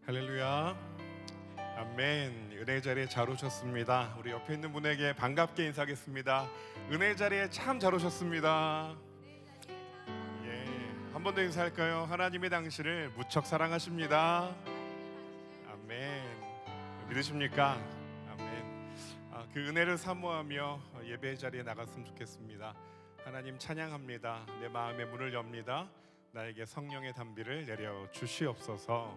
할렐루야. 아멘. 은혜 자리에 잘 오셨습니다. 우리 옆에 있는 분에게 반갑게 인사하겠습니다. 은혜 자리에 참 잘 오셨습니다. 한 번 더 인사할까요? 하나님의 당신을 무척 사랑하십니다. 아멘. 믿으십니까? 아멘. 그 은혜를 사모하며 예배 자리에 나갔으면 좋겠습니다. 하나님 찬양합니다. 내 마음의 문을 엽니다. 나에게 성령의 담비를 내려 주시옵소서.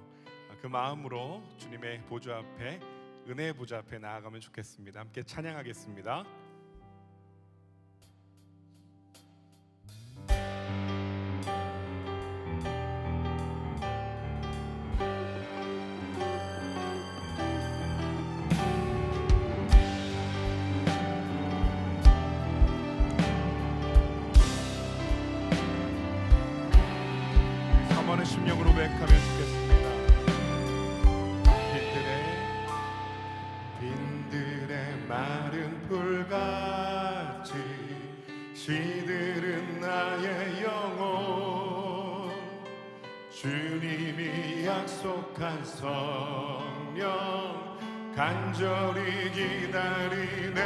그 마음으로 주님의 보좌 앞에, 은혜의 보좌 앞에 나아가면 좋겠습니다. 함께 찬양하겠습니다. 사모하는 심령으로 고백하면 좋겠습니다. 빈들의 마른 풀같이 시들은 나의 영혼, 주님이 약속한 성령 간절히 기다리네.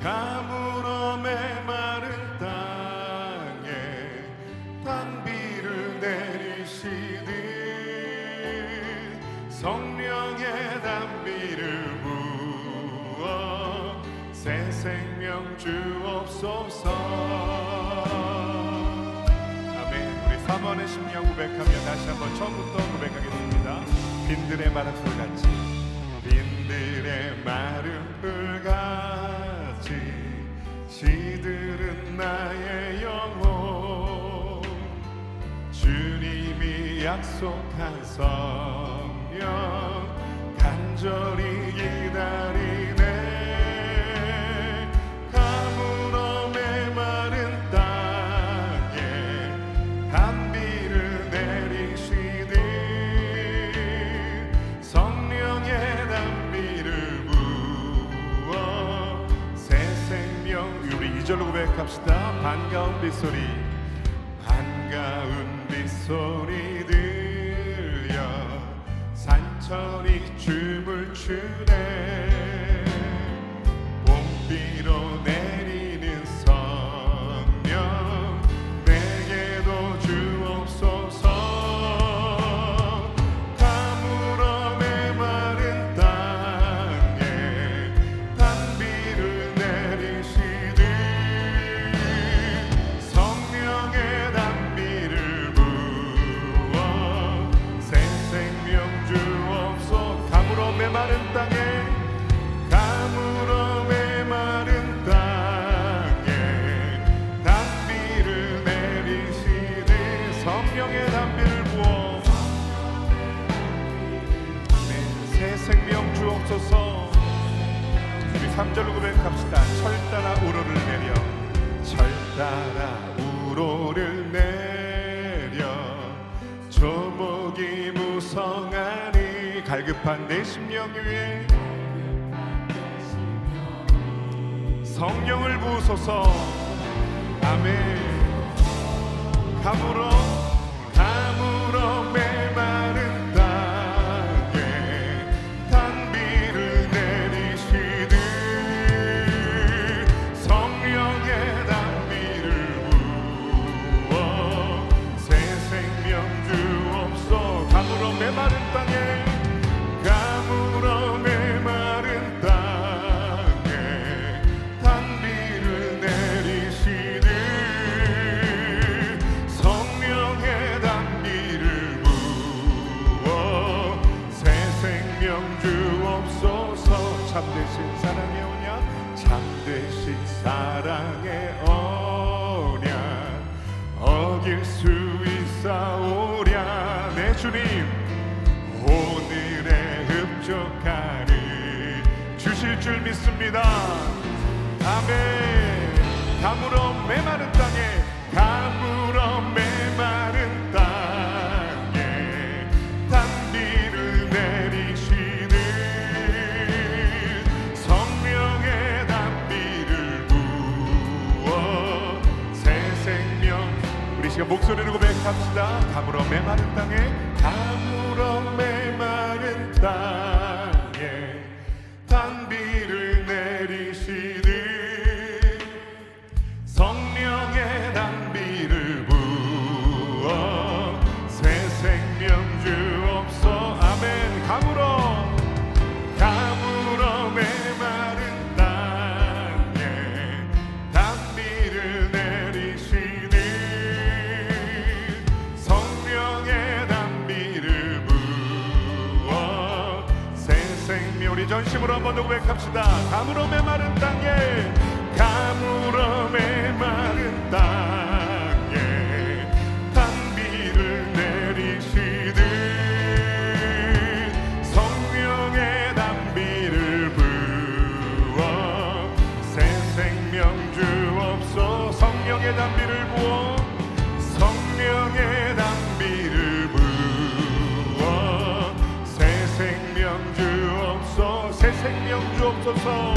가물어 메마른 땅에 단비를 내리시듯 성령의 담비를 부어 새 생명 주옵소서. 아멘. 우리 사모하는 심령 고백하며 다시 한번 처음부터 고백하겠습니다. 빈들의 마른 풀같이, 빈들의 마른 풀같이 시들은 나의 영혼, 주님이 약속한 성령 간절히 기다리네. 가물어 메마른 땅에 단비를 내리시듯 성령의 담비를 부어 새 생명. 우리 2절로 고백합시다. 반가운 빗소리, 반가운 빗소리 들려 산천이 춤을 추네. 봄비로 내리는 성령 내게도 주옵소서. 가물어 메마른 땅에 단비를 내리시듯 성령의 담비를 부어 새 생명 주옵소서. 가물어 메마른 땅에, 가물어 메마른 땅에 담비를 내리시듯 성령의 담비를 부어 새 생명 주옵소서. 우리 3절로 고백합시다. 철 따라 우로를 내려, 철 따라 우로를 내려 조목이 무성하니 갈급한 내 심령 위에 성령을 부으소서. 아멘. 가물어 메마른 땅에 단비를 내리시듯 성령의 담비를 부어 새 생명 주옵소서. 가물어 메마른 땅에, 가물어 메마른 땅에 단비를 내리시듯 성령의 담비를 부어 새 생명 주옵소서. 참되신 사랑의 언약, 참되신 사랑의 언약 어길 수 있사오랴. 내 주님 오늘의 흡족하니 주실 줄 믿습니다. 아멘. 가물어 메마른 땅에, 가물어 메마른 땅에 단비를 내리시듯 성령의 담비를 부어 새 생명. 우리 시간 목소리를 고백합니다. 고백합시다. 가물어 메마른 땅에, 가물어 메마른 땅에 단비를 내리시는 성령의 단비를 부어 새 생명 주옵소. 아멘. 가물어 메마른 땅에 단비를 내리시는 성령의 단비를 부어 새 생명. 우리 전심으로 한번 더 고백합시다. 가물어 메마른 땅에, 가물어 메마른 땅에 단비를 내리시는 성령의 단비를 부어 새 생명 주옵소. 성령의 단비를 부어, 성령의 단비를 부어 새 생명 주옵소. 새 생명 주옵소서.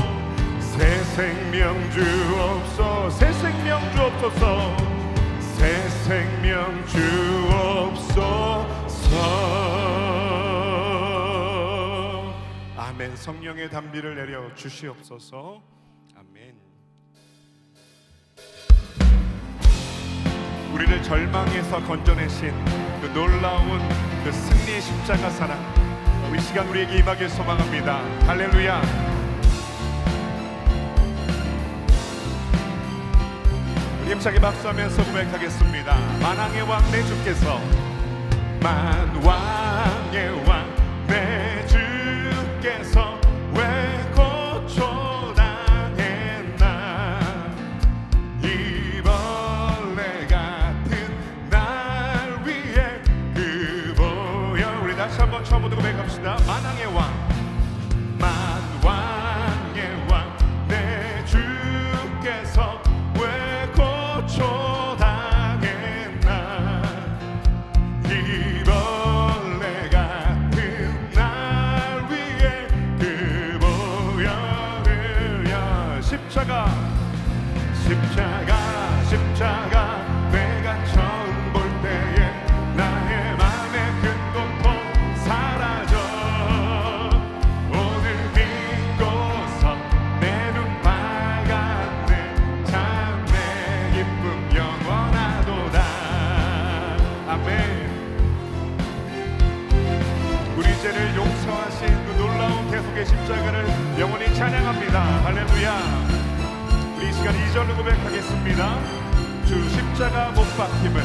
새 생명 주옵소. 새 생명 주옵소서. 새 생명 주옵소서. 아멘. 성령의 단비를 내려 주시옵소서. 아멘. 우리를 절망에서 건져내신 그 놀라운 그 승리의 십자가 사랑, 이 시간 우리에게 임하길 소망합니다. 할렐루야. 힘차게 박수하면서 고백하겠습니다. 만왕의 왕 내 주께서, 만왕의 왕 내 주께서 왜 고초당했나. 이 벌레 같은 날 위에 그 보혈. 우리 다시 한번 처음부터 고백합시다. 만왕의 왕, 만왕의 왕 내 주께서 왜 고초당했나. 이 벌레 같은 날 위에 그 보혈을요. 십자가, 십자가, 십자가 내가 처음 볼 때에 나의 맘의 큰 공포 사라져. 오늘 믿고서 내 눈 밝았네. 참 내 기쁨 영원하도다. 아멘. 우리 죄를 용서하신 그 놀라운 대속의 십자가를 영원히 찬양합니다. 할렐루야. 우리 이 시간 2절로 고백하겠습니다. 주 십자가 못 박힘을,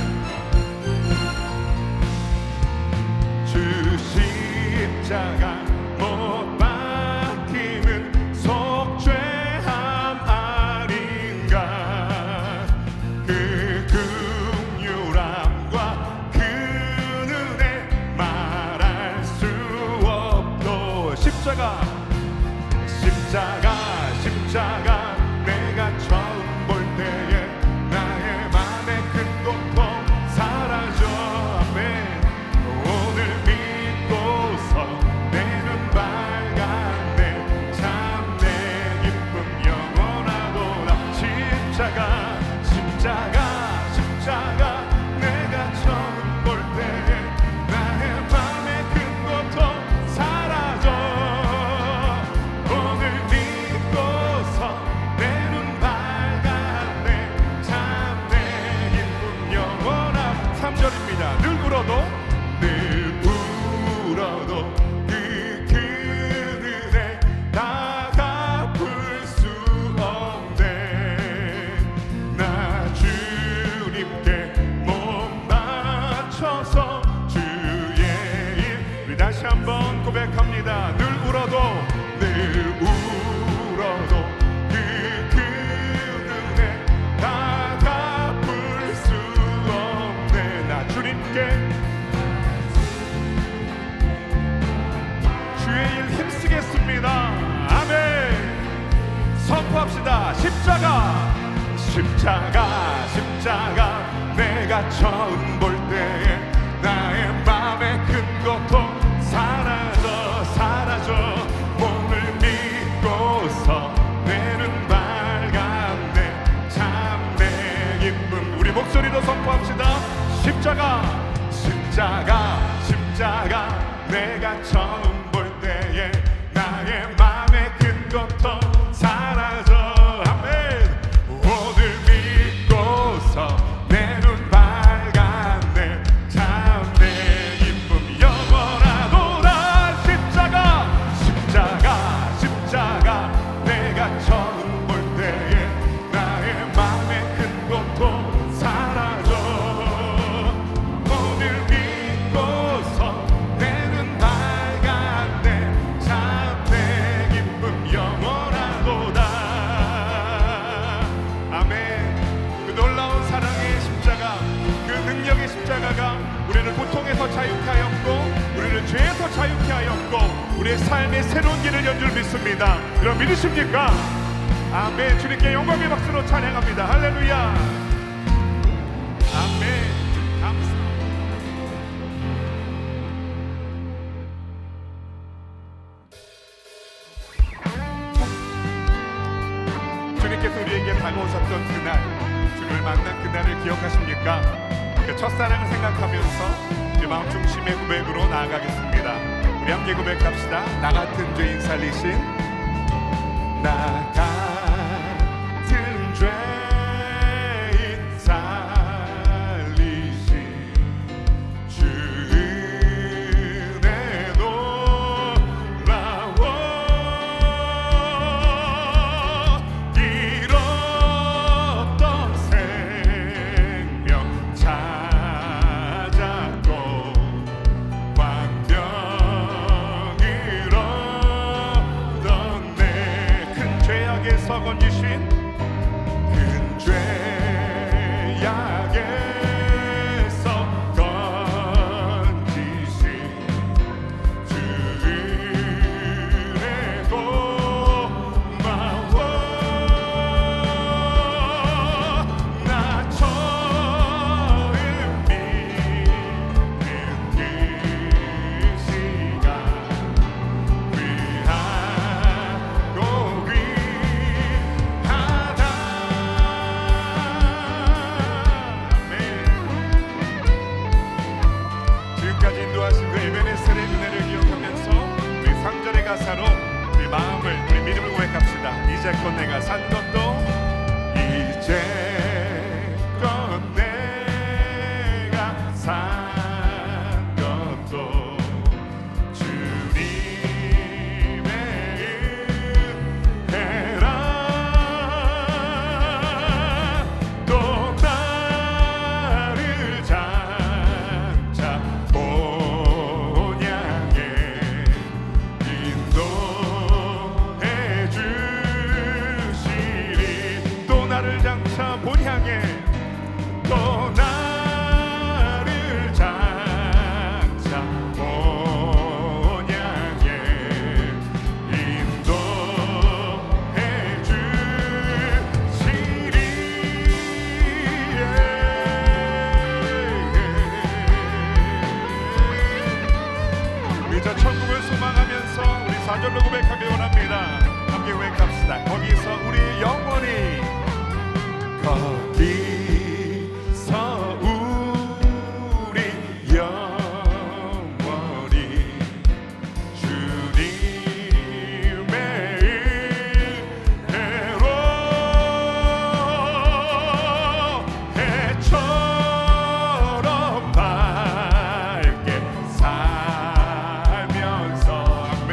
주 십자가 못 박힘은 속죄함 아닌가. 그 긍휼함과 그 은혜 말할 수 없도. 십자가, 십자가, 십자가 내가 처음 볼 때에 나의 맘의 큰 공포 사라져. 아멘. 오늘 믿고서 내 눈 밝았네. 참 내 기쁨 영원하도다. 십자가, 십자가, 십자가 내가 처음 볼 때에 나의 맘의 큰 고통 사라져. 오늘 믿고서 내 눈 밝았네. 참 내 기쁨 영원한. 3절입니다. 늘 울어도, 늘 울어도 그 은혜 다 갚을 수 없네. 나 주님께 몸 바쳐서 주의 일. 우리 다시 한번 고백합니다. 늘 울어도, 늘 울어도 그 은혜 다 갚을 수 없네. 나 주님께 주의 일 힘쓰겠습니다. 아멘. 선포합시다. 십자가, 십자가, 십자가 내가 처음 볼 때에 나의 맘의 큰 고통 사라져, 사라져. 오늘 믿고서 내 눈 밝았네. 참 내 기쁨. 우리 목소리로 선포합시다. 십자가, 십자가 내가 처음 볼 때에 나의 맘의 큰 고통 사라져. 아멘. 오늘 믿고서 내 눈 밝았네. 참 내 기쁨 영원하도다. 십자가 내가 처음 볼 때에 나의 맘의 큰 고통 사라져. 오늘 믿고서 내 눈 밝았네. 참 내 기쁨 영원하도다. 아멘. 그 놀라운 사랑의 십자가, 그 능력의 십자가가 우리를 고통에서 자유케 하였고 우리를 죄에서 자유케 하였고 우리의 삶의 새로운 길을 연 줄 믿습니다. 여러분 믿으십니까? 아멘. 주님께 영광의 박수로 찬양합니다. 할렐루야. 아멘. 감사합니다. 주님께서 우리에게 다가오셨던 그날, 주님을 만난 그날을 기억하십니까? 그 첫사랑을 생각하면서 우리 마음 중심의 고백으로 나아가겠습니다. 우리 함께 고백합시다. 나 같은 죄인 살리신, 나 같은 죄인 살리신 주 은혜 놀라워. 잃었던 생명 찾았고 건지신 큰 죄악에서 건지신 주 은혜 고마워. 나 처음 믿는 그 시간 귀하고 인도하신 그 에베네셀의 은혜를 기억하면서 우리 3절의 가사로 우리 마음을, 우리 믿음을 고백합시다. 이제껏 내가 산 것도 이제껏 내가 산 것도 주님의 은혜라. 또 나를 장차 본향에 인도해 주시리. 또 나를 장차 본향에, 또 나를 장차 본향에 인도해 주시리. 우리 저 천국을 소망하면서 우리 4절로 고백하길 원합니다. 함께 고백합시다. 거기서 우리 영원히, 거기서 우리 영원히 주님의 은혜로 해처럼 밝게 살면서 아멘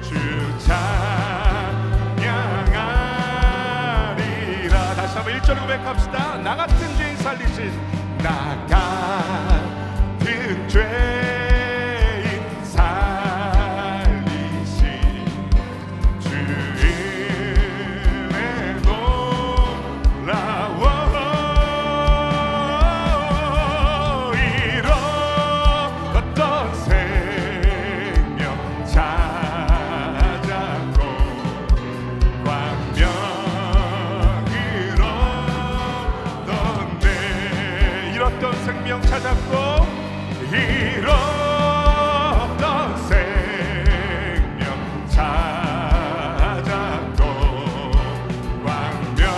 주 찬양하리라. 다시 한번 1절 고백합시다. 나 같은 죄인 살리신, 나 같은 죄인 살리신 주 은혜 놀라워. 잃었던 생명 찾았고 광명으로 잃었던 생명 찾았고 잃었던 생명 찾았고 광명으로.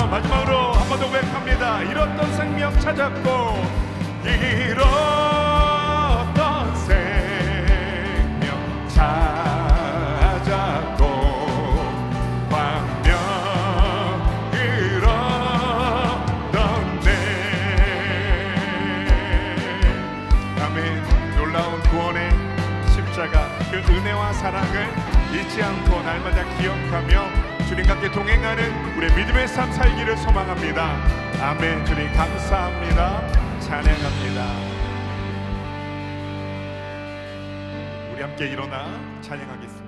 마지막으로 한 번 더 고백합니다. 잃었던 생명 생명 찾았고 잃었던 생명 찾았고 광명을 얻었네. 아멘. 놀라운 구원의 십자가, 그 은혜와 사랑을 잊지 않고 날마다 기억하며 주님과 함께 동행하는 우리의 믿음의 삶 살기를 소망합니다. 아멘. 주님 감사합니다. 찬양합니다. 우리 함께 일어나 찬양하겠습니다.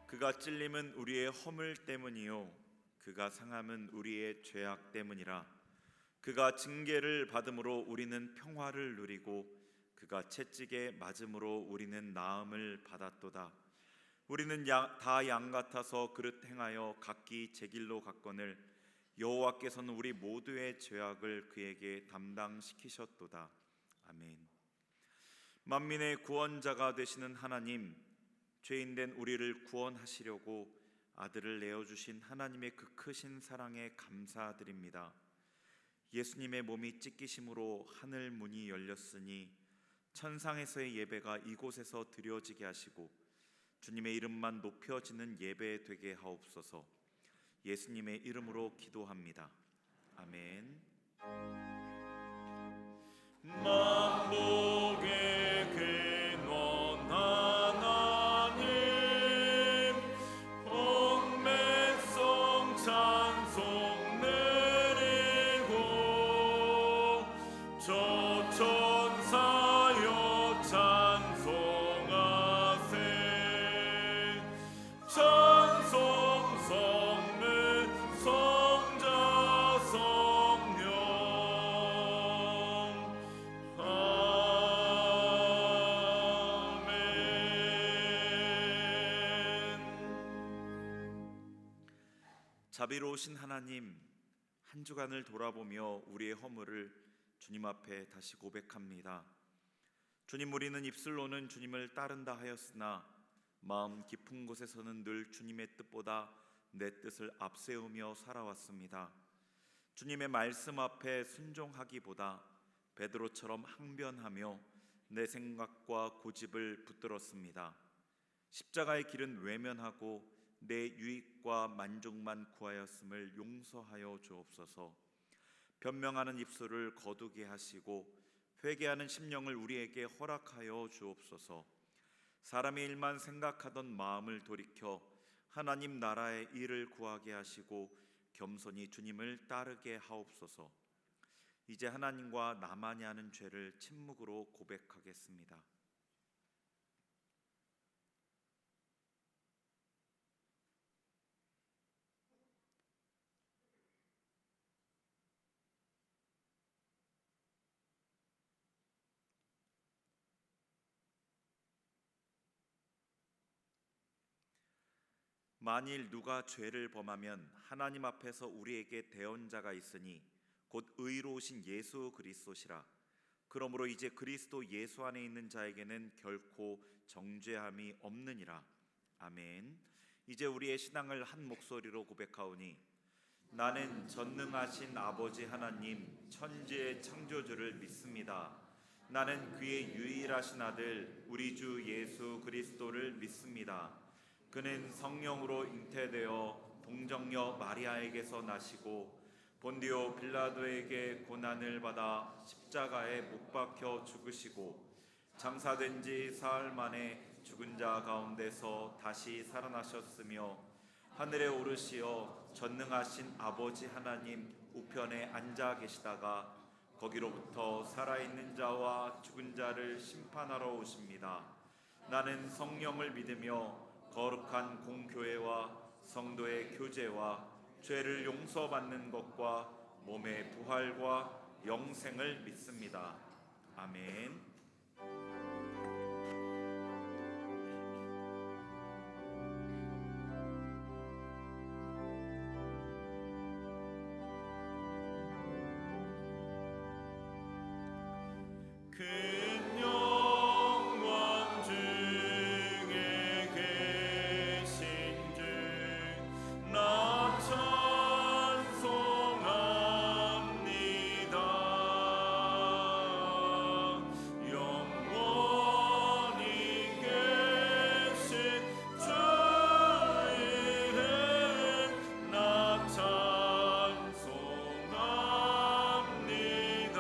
그가 찔림은 우리의 허물 때문이요 그가 상함은 우리의 죄악 때문이라. 그가 징계를 받음으로 우리는 평화를 누리고 그가 채찍에 맞음으로 우리는 나음을 받았도다. 우리는 다 양 같아서 그릇 행하여 각기 제 길로 갔거늘 여호와께서는 우리 모두의 죄악을 그에게 담당시키셨도다. 아멘. 만민의 구원자가 되시는 하나님, 죄인된 우리를 구원하시려고 아들을 내어주신 하나님의 그 크신 사랑에 감사드립니다. 예수님의 몸이 찢기심으로 하늘 문이 열렸으니 천상에서의 예배가 이곳에서 드려지게 하시고 주님의 이름만 높여지는 예배 되게 하옵소서. 예수님의 이름으로 기도합니다. 아멘. 만복의 근원 하나님, 홍매성 찬송 내리고 저 천사여 찬송하세. 찬송 성례 성자 성령 자비로우신 하나님, 한 주간을 돌아보며 우리의 허물을 주님 앞에 다시 고백합니다. 주님, 우리는 입술로는 주님을 따른다 하였으나 마음 깊은 곳에서는 늘 주님의 뜻보다 내 뜻을 앞세우며 살아왔습니다. 주님의 말씀 앞에 순종하기보다 베드로처럼 항변하며 내 생각과 고집을 붙들었습니다. 십자가의 길은 외면하고 내 유익과 만족만 구하였음을 용서하여 주옵소서. 변명하는 입술을 거두게 하시고 회개하는 심령을 우리에게 허락하여 주옵소서. 사람의 일만 생각하던 마음을 돌이켜 하나님 나라의 일을 구하게 하시고 겸손히 주님을 따르게 하옵소서. 이제 하나님과 나만이 하는 죄를 침묵으로 고백하겠습니다. 만일 누가 죄를 범하면 하나님 앞에서 우리에게 대언자가 있으니 곧 의로우신 예수 그리스도시라. 그러므로 이제 그리스도 예수 안에 있는 자에게는 결코 정죄함이 없느니라. 아멘. 이제 우리의 신앙을 한 목소리로 고백하오니 나는 전능하신 아버지 하나님 천지의 창조주를 믿습니다. 나는 그의 유일하신 아들 우리 주 예수 그리스도를 믿습니다. 그는 성령으로 잉태되어 동정녀 마리아에게서 나시고 본디오 빌라도에게 고난을 받아 십자가에 못 박혀 죽으시고 장사된 지 사흘 만에 죽은 자 가운데서 다시 살아나셨으며 하늘에 오르시어 전능하신 아버지 하나님 우편에 앉아 계시다가 거기로부터 살아있는 자와 죽은 자를 심판하러 오십니다. 나는 성령을 믿으며 거룩한 공교회와 성도의 교제와 죄를 용서받는 것과 몸의 부활과 영생을 믿습니다. 아멘. 큰 영광 중에 계신 주 나 찬송합니다. 영원히 계신 주 이름 나 찬송합니다.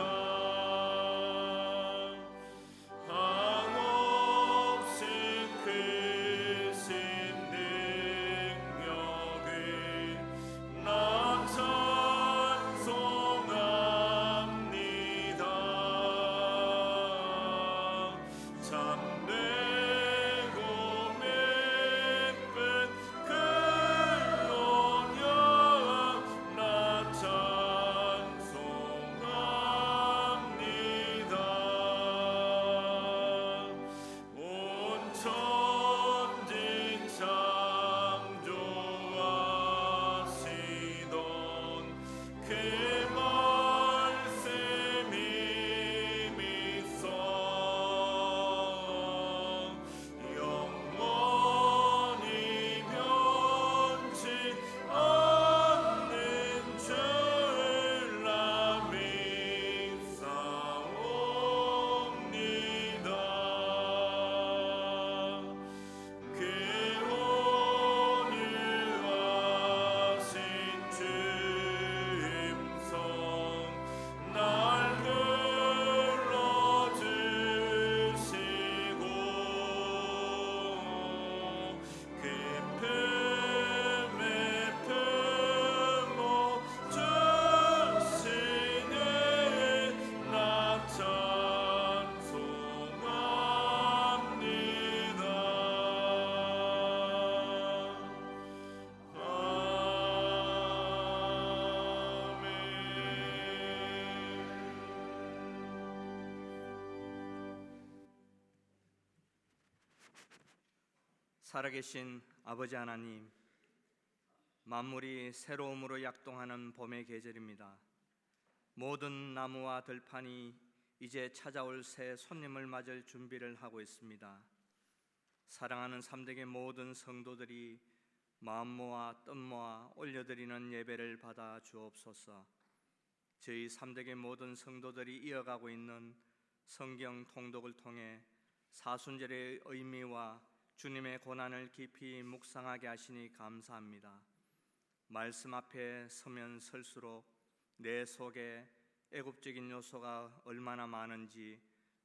한없이 크신 능력을 나 찬송합니다. 참되고 맺은 그 언약 나 찬송합니다. 온 천지 창조하시던 그 말씀이 믿어 영원히 변치 않는 죄라 믿사옵니다. 그 온유하신 주임성 날 불러주시고 그 품에 품어 주시니 나 찬송합니다. 살아계신 아버지 하나님, 만물이 새로움으로 약동하는 봄의 계절입니다. 모든 나무와 들판이 이제 찾아올 새 손님을 맞을 준비를 하고 있습니다. 사랑하는 삼대의 모든 성도들이 마음 모아 뜻 모아 올려드리는 예배를 받아 주옵소서. 저희 삼대의 모든 성도들이 이어가고 있는 성경 통독을 통해 사순절의 의미와 주님의 고난을 깊이 묵상하게 하시니 감사합니다. 말씀 앞에 서면 설수록 내 속에 애국적인 요소가 얼마나 많은지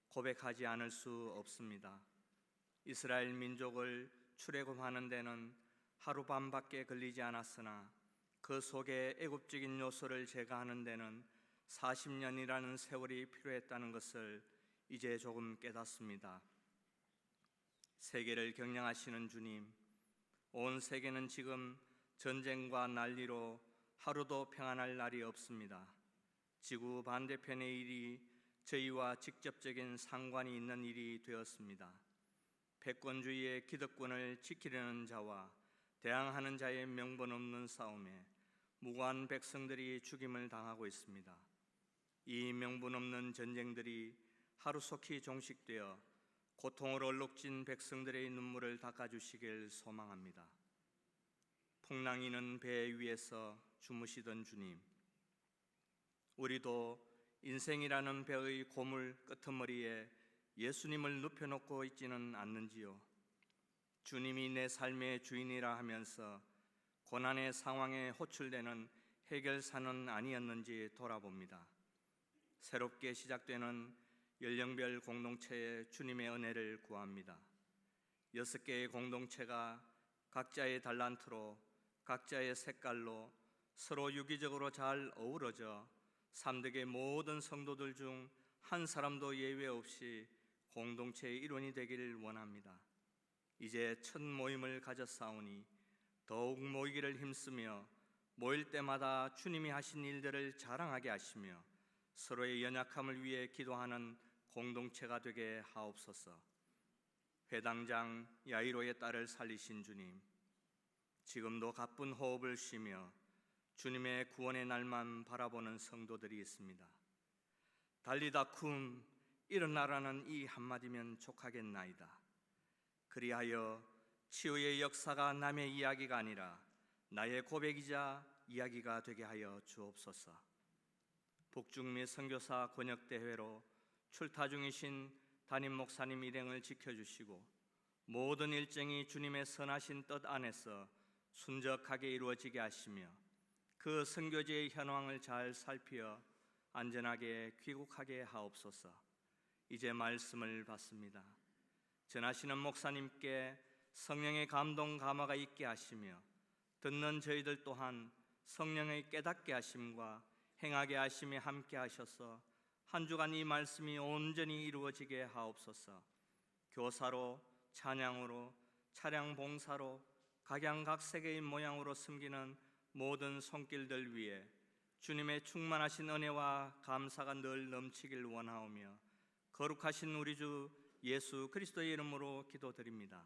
고백하지 않을 수 없습니다. 이스라엘 민족을 출애굽하는 데는 하룻밤밖에 걸리지 않았으나 그 속에 애국적인 요소를 제거하는 데는 40년이라는 세월이 필요했다는 것을 이제 조금 깨닫습니다. 세계를 경영하시는 주님, 온 세계는 지금 전쟁과 난리로 하루도 평안할 날이 없습니다. 지구 반대편의 일이 저희와 직접적인 상관이 있는 일이 되었습니다. 패권주의의 기득권을 지키려는 자와 대항하는 자의 명분 없는 싸움에 무고한 백성들이 죽임을 당하고 있습니다. 이 명분 없는 전쟁들이 하루속히 종식되어 고통으로 얼룩진 백성들의 눈물을 닦아주시길 소망합니다. 풍랑이는 배 위에서 주무시던 주님, 우리도 인생이라는 배의 고물 끄트머리에 예수님을 눕혀놓고 있지는 않는지요? 주님이 내 삶의 주인이라 하면서 고난의 상황에 호출되는 해결사는 아니었는지 돌아봅니다. 새롭게 시작되는 연령별 공동체에 주님의 은혜를 구합니다. 6개의 공동체가 각자의 달란트로, 각자의 색깔로 서로 유기적으로 잘 어우러져 삼덕의 모든 성도들 중 한 사람도 예외 없이 공동체의 일원이 되기를 원합니다. 이제 첫 모임을 가졌사오니 더욱 모이기를 힘쓰며 모일 때마다 주님이 하신 일들을 자랑하게 하시며 서로의 연약함을 위해 기도하는 공동체가 되게 하옵소서. 회당장 야이로의 딸을 살리신 주님, 지금도 가쁜 호흡을 쉬며 주님의 구원의 날만 바라보는 성도들이 있습니다. 달리다 쿰 일어나라는 이 한마디면 족하겠나이다. 그리하여 치유의 역사가 남의 이야기가 아니라 나의 고백이자 이야기가 되게 하여 주옵소서. 북중미 선교사 권역대회로 출타 중이신 담임 목사님 일행을 지켜주시고 모든 일정이 주님의 선하신 뜻 안에서 순적하게 이루어지게 하시며 그 선교지의 현황을 잘 살피어 안전하게 귀국하게 하옵소서. 이제 말씀을 받습니다. 전하시는 목사님께 성령의 감동 감화가 있게 하시며 듣는 저희들 또한 성령의 깨닫게 하심과 행하게 하심이 함께 하셔서 한 주간 이 말씀이 온전히 이루어지게 하옵소서. 교사로, 찬양으로, 차량 봉사로, 각양각색의 모양으로 섬기는 모든 손길들 위해 주님의 충만하신 은혜와 감사가 늘 넘치길 원하오며 거룩하신 우리 주 예수 그리스도의 이름으로 기도드립니다.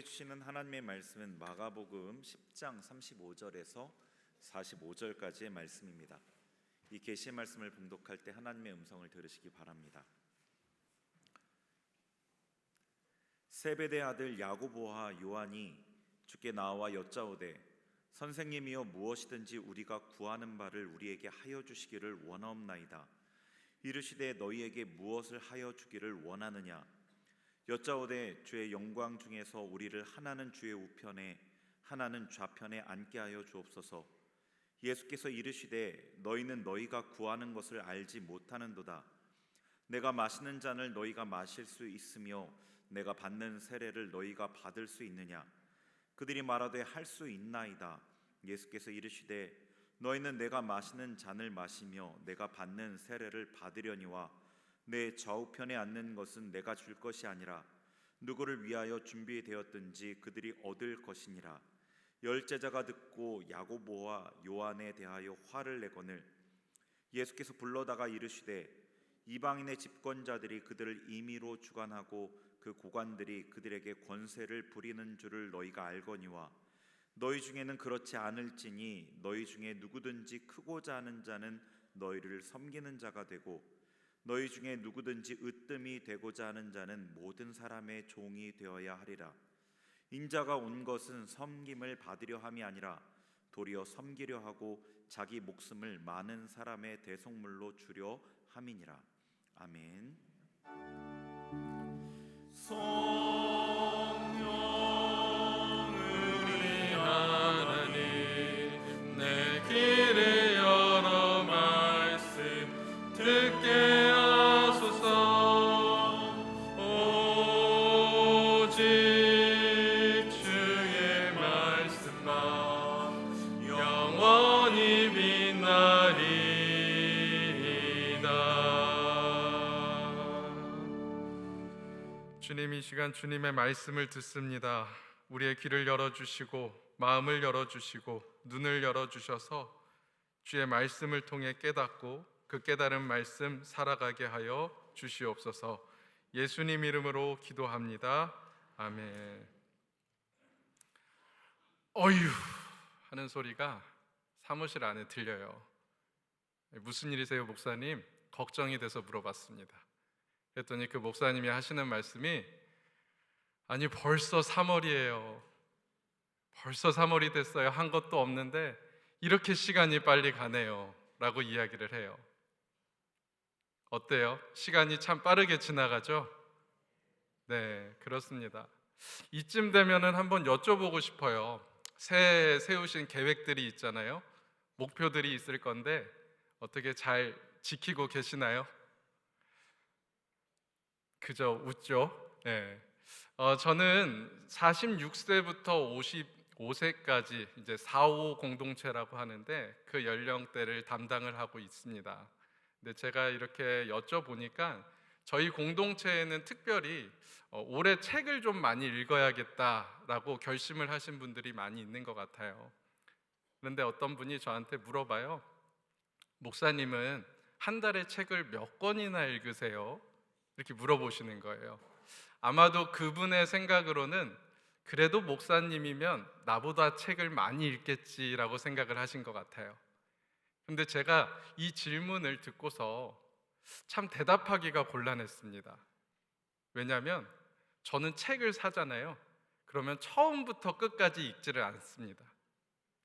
주시는 하나님의 말씀은 마가복음 10장 35절에서 45절까지의 말씀입니다. 이 계시의 말씀을 봉독할 때 하나님의 음성을 들으시기 바랍니다. 세베대 아들 야고보와 요한이 주께 나와 여짜오되 선생님이여 무엇이든지 우리가 구하는 바를 우리에게 하여 주시기를 원하옵나이다. 이르시되 너희에게 무엇을 하여 주기를 원하느냐? 여짜오되 주의 영광 중에서 우리를 하나는 주의 우편에 하나는 좌편에 앉게 하여 주옵소서. 예수께서 이르시되 너희는 너희가 구하는 것을 알지 못하는도다. 내가 마시는 잔을 너희가 마실 수 있으며 내가 받는 세례를 너희가 받을 수 있느냐? 그들이 말하되 할 수 있나이다. 예수께서 이르시되 너희는 내가 마시는 잔을 마시며 내가 받는 세례를 받으려니와 내 좌우편에 앉는 것은 내가 줄 것이 아니라 누구를 위하여 준비되었든지 그들이 얻을 것이니라. 열 제자가 듣고 야고보와 요한에 대하여 화를 내거늘 예수께서 불러다가 이르시되 이방인의 집권자들이 그들을 임의로 주관하고 그 고관들이 그들에게 권세를 부리는 줄을 너희가 알거니와 너희 중에는 그렇지 않을지니 너희 중에 누구든지 크고자 하는 자는 너희를 섬기는 자가 되고 너희 중에 누구든지 으뜸이 되고자 하는 자는 모든 사람의 종이 되어야 하리라. 인자가 온 것은 섬김을 받으려 함이 아니라 도리어 섬기려 하고 자기 목숨을 많은 사람의 대속물로 주려 함이니라. 아멘. 우리 하나님 내 귀를 열어 말씀 듣게 하소서. 오직 주의 말씀만 영원히 빛나리이다. 주님, 이 시간 주님의 말씀을 듣습니다. 우리의 귀를 열어주시고 마음을 열어주시고 눈을 열어주셔서 주의 말씀을 통해 깨닫고 그 깨달은 말씀 살아가게 하여 주시옵소서. 예수님 이름으로 기도합니다. 아멘. 어휴 하는 소리가 사무실 안에 들려요. 무슨 일이세요, 목사님? 걱정이 돼서 물어봤습니다. 그랬더니 그 목사님이 하시는 말씀이 아니 벌써 3월이에요. 벌써 3월이 됐어요. 한 것도 없는데 이렇게 시간이 빨리 가네요 라고 이야기를 해요. 어때요? 시간이 참 빠르게 지나가죠? 네, 그렇습니다. 이쯤 되면은 한번 여쭤보고 싶어요. 새해 세우신 계획들이 있잖아요. 목표들이 있을 건데 어떻게 잘 지키고 계시나요? 그저 웃죠. 네. 저는 46세부터 55세까지 이제 4.5 공동체라고 하는데 그 연령대를 담당을 하고 있습니다. 근데 제가 이렇게 여쭤보니까 저희 공동체에는 특별히 올해 책을 좀 많이 읽어야겠다라고 결심을 하신 분들이 많이 있는 것 같아요. 그런데 어떤 분이 저한테 물어봐요. 목사님은 한 달에 책을 몇 권이나 읽으세요? 이렇게 물어보시는 거예요. 아마도 그분의 생각으로는 그래도 목사님이면 나보다 책을 많이 읽겠지라고 생각을 하신 것 같아요. 근데 제가 이 질문을 듣고서 참 대답하기가 곤란했습니다. 왜냐하면 저는 책을 사잖아요. 그러면 처음부터 끝까지 읽지를 않습니다.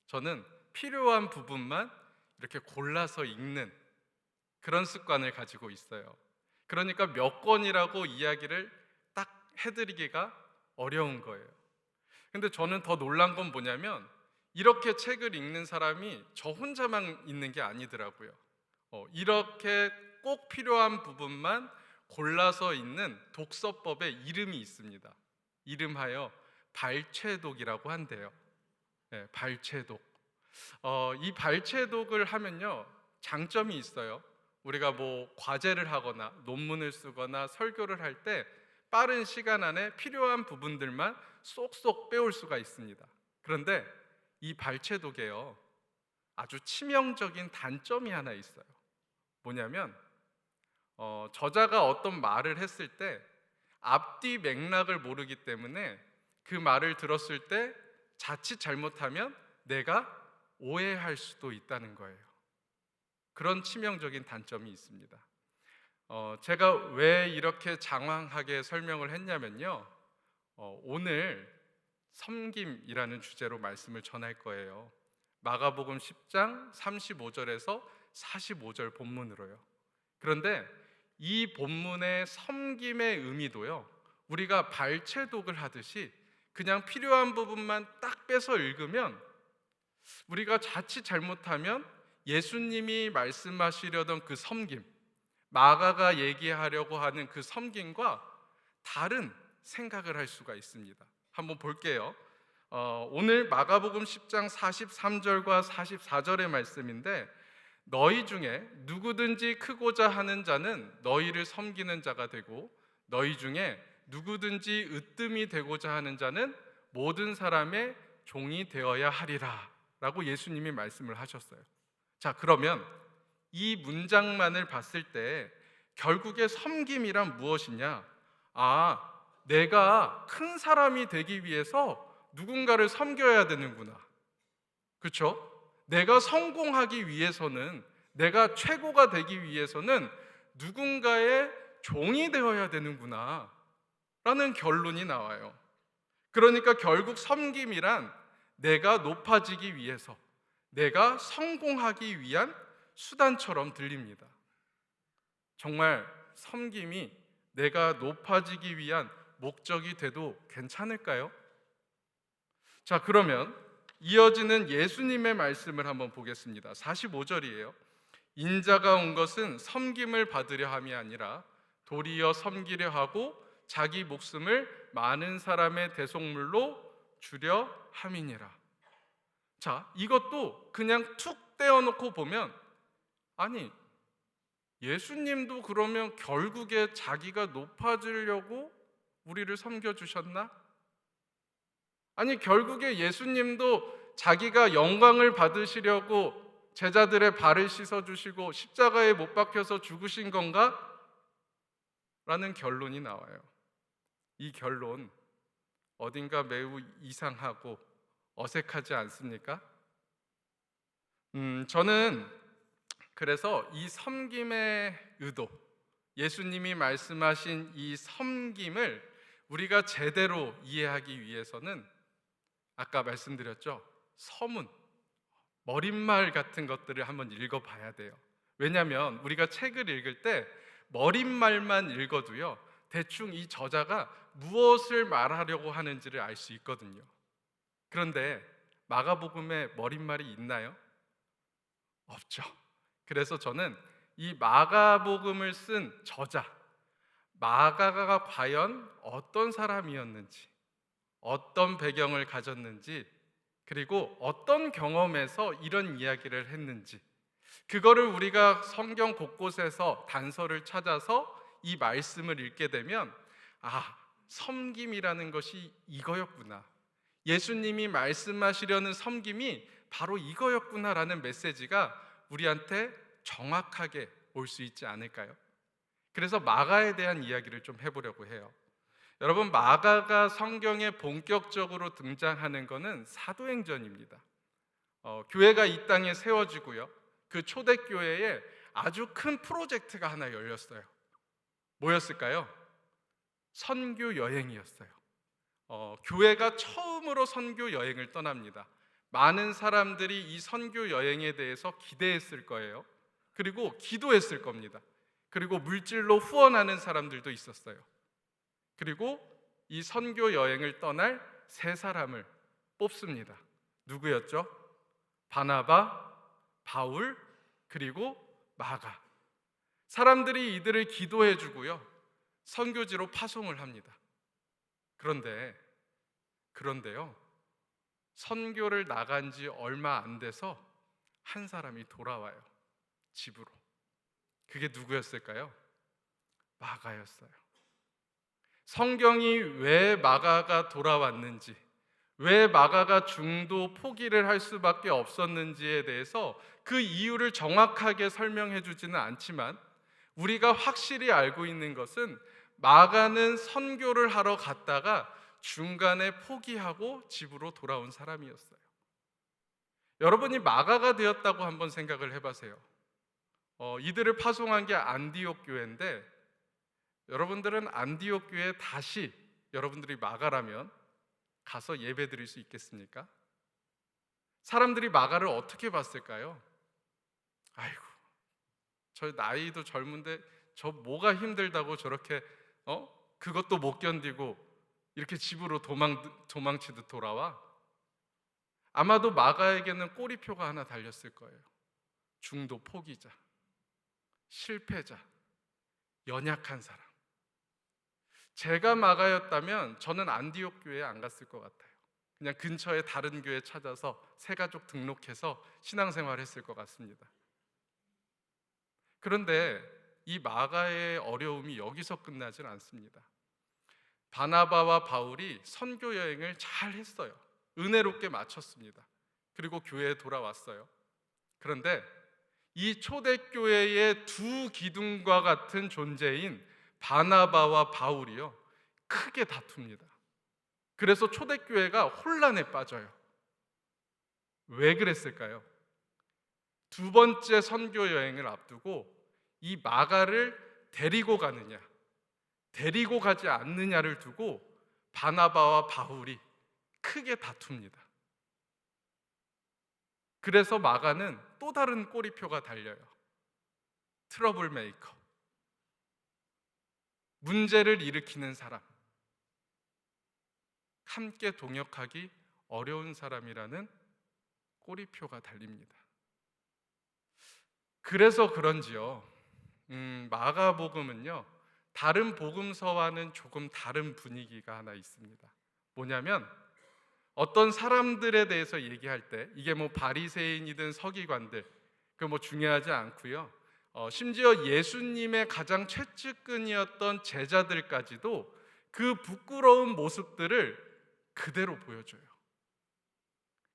저는 필요한 부분만 이렇게 골라서 읽는 그런 습관을 가지고 있어요. 그러니까 몇 권이라고 이야기를 딱 해드리기가 어려운 거예요. 근데 저는 더 놀란 건 뭐냐면 이렇게 책을 읽는 사람이 저 혼자만 있는 게 아니더라고요. 이렇게 꼭 필요한 부분만 골라서 읽는 독서법의 이름이 있습니다. 이름하여 발췌독이라고 한대요. 네, 발췌독. 이 발췌독을 하면요 장점이 있어요. 우리가 뭐 과제를 하거나 논문을 쓰거나 설교를 할 때 빠른 시간 안에 필요한 부분들만 쏙쏙 빼올 수가 있습니다. 그런데 이 발췌독에요 아주 치명적인 단점이 하나 있어요. 뭐냐면 저자가 어떤 말을 했을 때 앞뒤 맥락을 모르기 때문에 그 말을 들었을 때 자칫 잘못하면 내가 오해할 수도 있다는 거예요. 그런 치명적인 단점이 있습니다. 제가 왜 이렇게 장황하게 설명을 했냐면요, 오늘 섬김이라는 주제로 말씀을 전할 거예요. 마가복음 10장 35절에서 45절 본문으로요. 그런데 이 본문의 섬김의 의미도요, 우리가 발췌독을 하듯이 그냥 필요한 부분만 딱 빼서 읽으면 우리가 자칫 잘못하면 예수님이 말씀하시려던 그 섬김, 마가가 얘기하려고 하는 그 섬김과 다른 생각을 할 수가 있습니다. 한번 볼게요. 오늘 마가복음 10장 43절과 44절의 말씀인데, 너희 중에 누구든지 크고자 하는 자는 너희를 섬기는 자가 되고, 너희 중에 누구든지 으뜸이 되고자 하는 자는 모든 사람의 종이 되어야 하리라 라고 예수님이 말씀을 하셨어요. 자, 그러면 이 문장만을 봤을 때 결국에 섬김이란 무엇이냐? 내가 큰 사람이 되기 위해서 누군가를 섬겨야 되는구나. 그렇죠? 내가 성공하기 위해서는, 내가 최고가 되기 위해서는 누군가의 종이 되어야 되는구나 라는 결론이 나와요. 그러니까 결국 섬김이란 내가 높아지기 위해서, 내가 성공하기 위한 수단처럼 들립니다. 정말 섬김이 내가 높아지기 위한 목적이 돼도 괜찮을까요? 자, 그러면 이어지는 예수님의 말씀을 한번 보겠습니다. 45절이에요. 인자가 온 것은 섬김을 받으려 함이 아니라 도리어 섬기려 하고 자기 목숨을 많은 사람의 대속물로 주려 함이니라. 자, 이것도 그냥 툭 떼어놓고 보면, 아니, 예수님도 그러면 결국에 자기가 높아지려고 우리를 섬겨주셨나? 아니, 결국에 예수님도 자기가 영광을 받으시려고 제자들의 발을 씻어주시고 십자가에 못 박혀서 죽으신 건가? 라는 결론이 나와요. 이 결론 어딘가 매우 이상하고 어색하지 않습니까? 저는 그래서 이 섬김의 의도, 예수님이 말씀하신 이 섬김을 우리가 제대로 이해하기 위해서는 아까 말씀드렸죠, 서문, 머릿말 같은 것들을 한번 읽어봐야 돼요. 왜냐하면 우리가 책을 읽을 때 머릿말만 읽어도요, 대충 이 저자가 무엇을 말하려고 하는지를 알 수 있거든요. 그런데 마가복음에 머릿말이 있나요? 없죠. 그래서 저는 이 마가복음을 쓴 저자, 마가가 과연 어떤 사람이었는지, 어떤 배경을 가졌는지, 그리고 어떤 경험에서 이런 이야기를 했는지, 그거를 우리가 성경 곳곳에서 단서를 찾아서 이 말씀을 읽게 되면, 섬김이라는 것이 이거였구나, 예수님이 말씀하시려는 섬김이 바로 이거였구나라는 메시지가 우리한테 정확하게 올 수 있지 않을까요? 그래서 마가에 대한 이야기를 좀 해보려고 해요. 여러분, 마가가 성경에 본격적으로 등장하는 것은 사도행전입니다. 교회가 이 땅에 세워지고요, 그 초대교회에 아주 큰 프로젝트가 하나 열렸어요. 뭐였을까요? 선교 여행이었어요. 교회가 처음으로 선교 여행을 떠납니다. 많은 사람들이 이 선교 여행에 대해서 기대했을 거예요. 그리고 기도했을 겁니다. 그리고 물질로 후원하는 사람들도 있었어요. 그리고 이 선교 여행을 떠날 세 사람을 뽑습니다. 누구였죠? 바나바, 바울, 그리고 마가. 사람들이 이들을 기도해 주고요, 선교지로 파송을 합니다. 그런데요, 선교를 나간 지 얼마 안 돼서 한 사람이 돌아와요, 집으로. 그게 누구였을까요? 마가였어요. 성경이 왜 마가가 돌아왔는지, 왜 마가가 중도 포기를 할 수밖에 없었는지에 대해서 그 이유를 정확하게 설명해 주지는 않지만, 우리가 확실히 알고 있는 것은 마가는 선교를 하러 갔다가 중간에 포기하고 집으로 돌아온 사람이었어요. 여러분이 마가가 되었다고 한번 생각을 해보세요. 이들을 파송한 게 안디옥 교회인데, 여러분들은 안디옥 교회에 다시 여러분들이 마가라면 가서 예배 드릴 수 있겠습니까? 사람들이 마가를 어떻게 봤을까요? 아이고, 저 나이도 젊은데 저 뭐가 힘들다고 저렇게 그것도 못 견디고 이렇게 집으로 도망치듯 돌아와? 아마도 마가에게는 꼬리표가 하나 달렸을 거예요. 중도 포기자, 실패자, 연약한 사람. 제가 마가였다면 저는 안디옥 교회에 안 갔을 것 같아요. 그냥 근처에 다른 교회 찾아서 새가족 등록해서 신앙생활 했을 것 같습니다. 그런데 이 마가의 어려움이 여기서 끝나질 않습니다. 바나바와 바울이 선교 여행을 잘 했어요. 은혜롭게 마쳤습니다. 그리고 교회에 돌아왔어요. 그런데 이 초대교회의 두 기둥과 같은 존재인 바나바와 바울이요, 크게 다툽니다. 그래서 초대교회가 혼란에 빠져요. 왜 그랬을까요? 두 번째 선교 여행을 앞두고 이 마가를 데리고 가느냐, 데리고 가지 않느냐를 두고 바나바와 바울이 크게 다툽니다. 그래서 마가는 또 다른 꼬리표가 달려요. 트러블 메이커, 문제를 일으키는 사람, 함께 동역하기 어려운 사람이라는 꼬리표가 달립니다. 그래서 그런지요, 마가복음은요, 다른 복음서와는 조금 다른 분위기가 하나 있습니다. 뭐냐면, 어떤 사람들에 대해서 얘기할 때, 이게 뭐 바리새인이든 서기관들, 그 뭐 중요하지 않고요. 심지어 예수님의 가장 최측근이었던 제자들까지도 그 부끄러운 모습들을 그대로 보여줘요.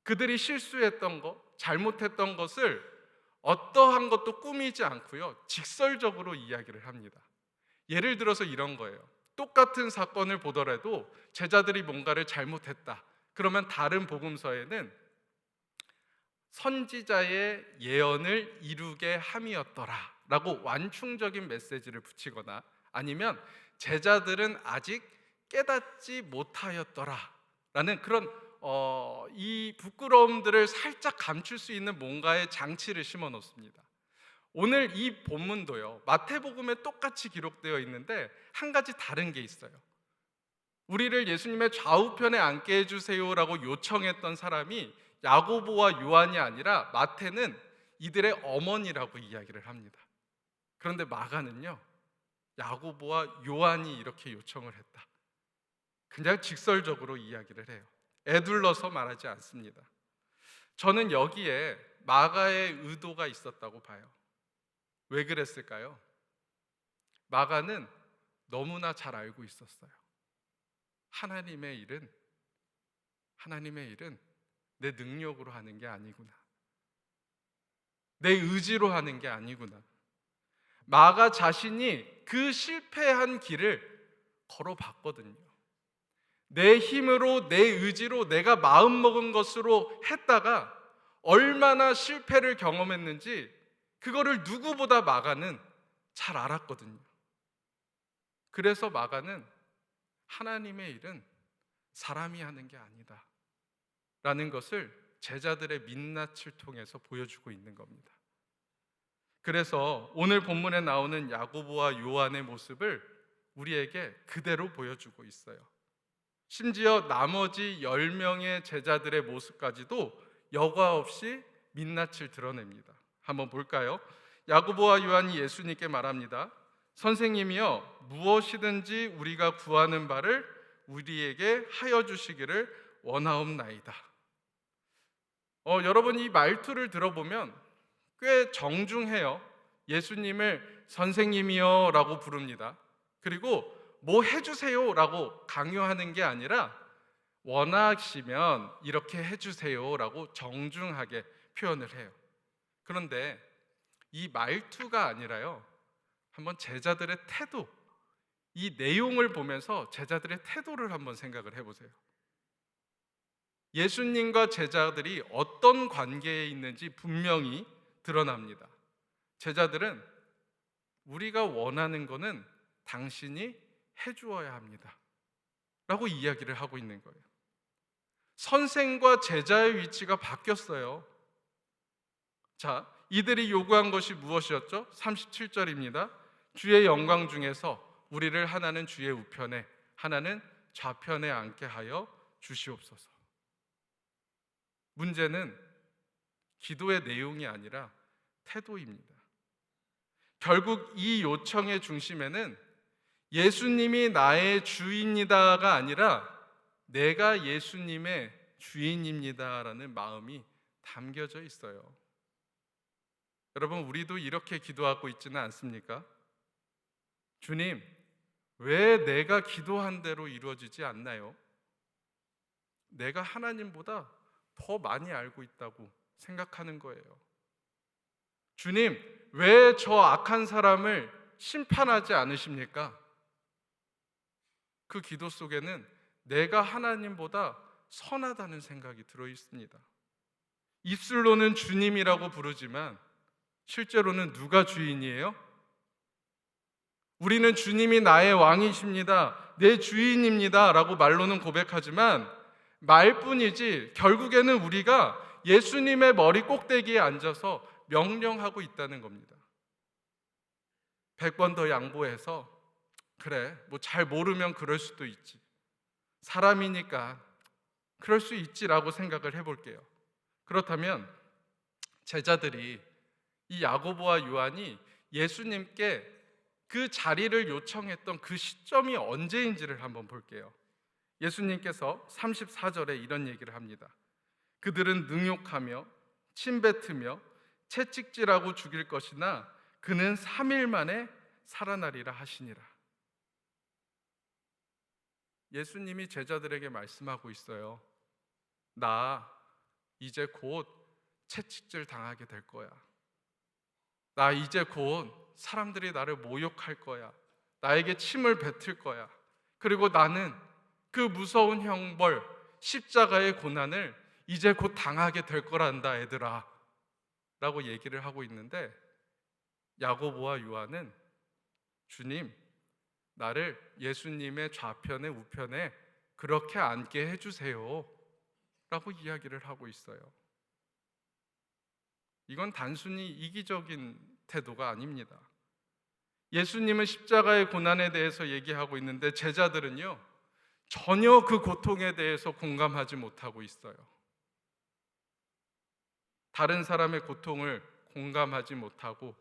그들이 실수했던 것, 잘못했던 것을 어떠한 것도 꾸미지 않고요, 직설적으로 이야기를 합니다. 예를 들어서 이런 거예요. 똑같은 사건을 보더라도 제자들이 뭔가를 잘못했다. 그러면 다른 복음서에는 선지자의 예언을 이루게 함이었더라 라고 완충적인 메시지를 붙이거나, 아니면 제자들은 아직 깨닫지 못하였더라 라는 그런 이 부끄러움들을 살짝 감출 수 있는 뭔가의 장치를 심어 놓습니다. 오늘 이 본문도요, 마태복음에 똑같이 기록되어 있는데 한 가지 다른 게 있어요. 우리를 예수님의 좌우편에 앉게 해주세요라고 요청했던 사람이 야고보와 요한이 아니라 마태는 이들의 어머니라고 이야기를 합니다. 그런데 마가는요, 야고보와 요한이 이렇게 요청을 했다. 그냥 직설적으로 이야기를 해요. 애둘러서 말하지 않습니다. 저는 여기에 마가의 의도가 있었다고 봐요. 왜 그랬을까요? 마가는 너무나 잘 알고 있었어요. 하나님의 일은 내 능력으로 하는 게 아니구나. 내 의지로 하는 게 아니구나. 마가 자신이 그 실패한 길을 걸어봤거든요. 내 힘으로, 내 의지로, 내가 마음먹은 것으로 했다가 얼마나 실패를 경험했는지 그거를 누구보다 마가는 잘 알았거든요. 그래서 마가는 하나님의 일은 사람이 하는 게 아니다 라는 것을 제자들의 민낯을 통해서 보여주고 있는 겁니다. 그래서 오늘 본문에 나오는 야고보와 요한의 모습을 우리에게 그대로 보여주고 있어요. 심지어 나머지 10명의 제자들의 모습까지도 여과 없이 민낯을 드러냅니다. 한번 볼까요? 야고보와 요한이 예수님께 말합니다. 선생님이여, 무엇이든지 우리가 구하는 바를 우리에게 하여 주시기를 원하옵나이다. 여러분, 이 말투를 들어보면 꽤 정중해요. 예수님을 선생님이여 라고 부릅니다. 그리고 뭐 해주세요 라고 강요하는 게 아니라 원하시면 이렇게 해주세요 라고 정중하게 표현을 해요. 그런데 이 말투가 아니라요, 한번 제자들의 태도, 이 내용을 보면서 제자들의 태도를 한번 생각을 해보세요. 예수님과 제자들이 어떤 관계에 있는지 분명히 드러납니다. 제자들은 우리가 원하는 거는 당신이 해주어야 합니다 라고 이야기를 하고 있는 거예요. 선생과 제자의 위치가 바뀌었어요. 자, 이들이 요구한 것이 무엇이었죠? 37절입니다. 주의 영광 중에서 우리를 하나는 주의 우편에 하나는 좌편에 앉게 하여 주시옵소서. 문제는 기도의 내용이 아니라 태도입니다. 결국 이 요청의 중심에는 예수님이 나의 주인이다가 아니라 내가 예수님의 주인입니다라는 마음이 담겨져 있어요. 여러분, 우리도 이렇게 기도하고 있지는 않습니까? 주님, 왜 내가 기도한 대로 이루어지지 않나요? 내가 하나님보다 더 많이 알고 있다고 생각하는 거예요. 주님, 왜 저 악한 사람을 심판하지 않으십니까? 그 기도 속에는 내가 하나님보다 선하다는 생각이 들어 있습니다. 입술로는 주님이라고 부르지만 실제로는 누가 주인이에요? 우리는 주님이 나의 왕이십니다, 내 주인입니다 라고 말로는 고백하지만 말뿐이지 결국에는 우리가 예수님의 머리 꼭대기에 앉아서 명령하고 있다는 겁니다. 100번 더 양보해서 그래, 뭐 잘 모르면 그럴 수도 있지, 사람이니까 그럴 수 있지라고 생각을 해볼게요. 그렇다면 제자들이, 이 야고보와 요한이 예수님께 그 자리를 요청했던 그 시점이 언제인지를 한번 볼게요. 예수님께서 34절에 이런 얘기를 합니다. 그들은 능욕하며 침뱉으며 채찍질하고 죽일 것이나 그는 3일 만에 살아나리라 하시니라. 예수님이 제자들에게 말씀하고 있어요. 나 이제 곧 채찍질 당하게 될 거야. 나 이제 곧 사람들이 나를 모욕할 거야. 나에게 침을 뱉을 거야. 그리고 나는 그 무서운 형벌, 십자가의 고난을 이제 곧 당하게 될 거란다, 얘들아 라고 얘기를 하고 있는데, 야고보와 요한은 주님, 나를 예수님의 좌편에 우편에 그렇게 앉게 해주세요 라고 이야기를 하고 있어요. 이건 단순히 이기적인 태도가 아닙니다. 예수님은 십자가의 고난에 대해서 얘기하고 있는데 제자들은요, 전혀 그 고통에 대해서 공감하지 못하고 있어요. 다른 사람의 고통을 공감하지 못하고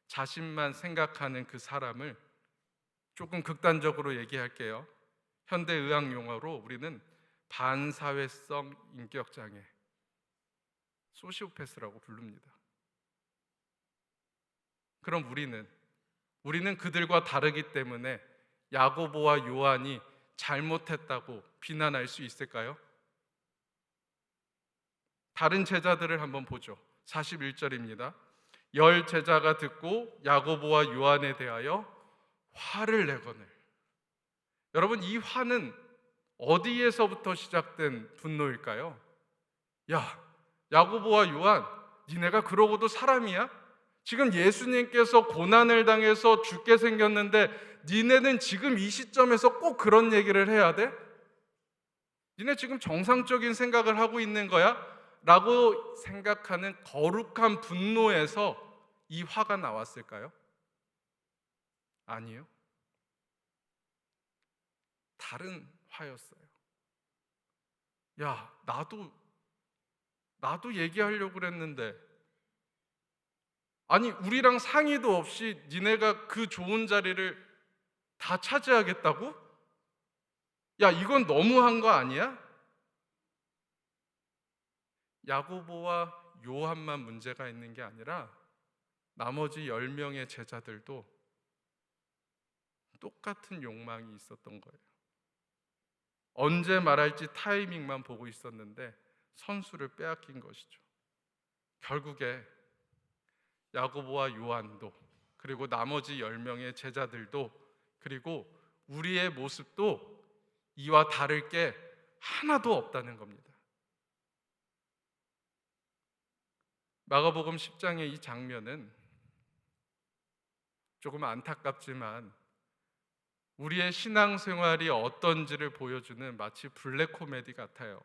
자신만 생각하는 그 사람을, 조금 극단적으로 얘기할게요. 현대의학 용어로 우리는 반사회성 인격장애, 소시오패스라고 부릅니다. 그럼 우리는 그들과 다르기 때문에 야고보와 요한이 잘못했다고 비난할 수 있을까요? 다른 제자들을 한번 보죠. 41절입니다. 10 제자가 듣고 야고보와 요한에 대하여 화를 내거늘. 여러분, 이 화는 어디에서부터 시작된 분노일까요? 야, 야고보와 요한, 니네가 그러고도 사람이야? 지금 예수님께서 고난을 당해서 죽게 생겼는데 니네는 지금 이 시점에서 꼭 그런 얘기를 해야 돼? 니네 지금 정상적인 생각을 하고 있는 거야? 라고 생각하는 거룩한 분노에서 이 화가 나왔을까요? 아니요. 다른 화였어요. 야, 나도 얘기하려고 그랬는데, 아니 우리랑 상의도 없이 니네가 그 좋은 자리를 다 차지하겠다고? 야, 이건 너무한 거 아니야? 야고보와 요한만 문제가 있는 게 아니라 나머지 10명의 제자들도 똑같은 욕망이 있었던 거예요. 언제 말할지 타이밍만 보고 있었는데 선수를 빼앗긴 것이죠. 결국에 야고보와 요한도, 그리고 나머지 10명의 제자들도, 그리고 우리의 모습도 이와 다를 게 하나도 없다는 겁니다. 마가복음 10장의 이 장면은 조금 안타깝지만 우리의 신앙생활이 어떤지를 보여주는 마치 블랙 코미디 같아요.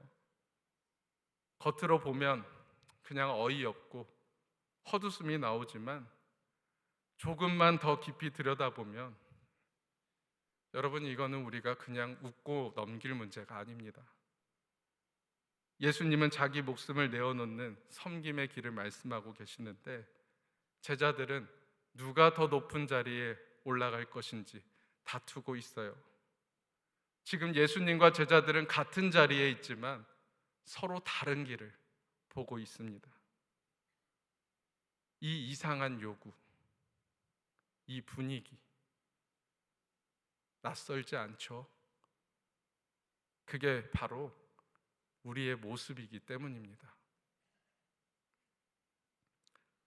겉으로 보면 그냥 어이없고 헛웃음이 나오지만 조금만 더 깊이 들여다보면 여러분, 이거는 우리가 그냥 웃고 넘길 문제가 아닙니다. 예수님은 자기 목숨을 내어놓는 섬김의 길을 말씀하고 계시는데 제자들은 누가 더 높은 자리에 올라갈 것인지 다투고 있어요. 지금 예수님과 제자들은 같은 자리에 있지만 서로 다른 길을 보고 있습니다. 이 이상한 요구, 이 분위기 낯설지 않죠? 그게 바로 우리의 모습이기 때문입니다.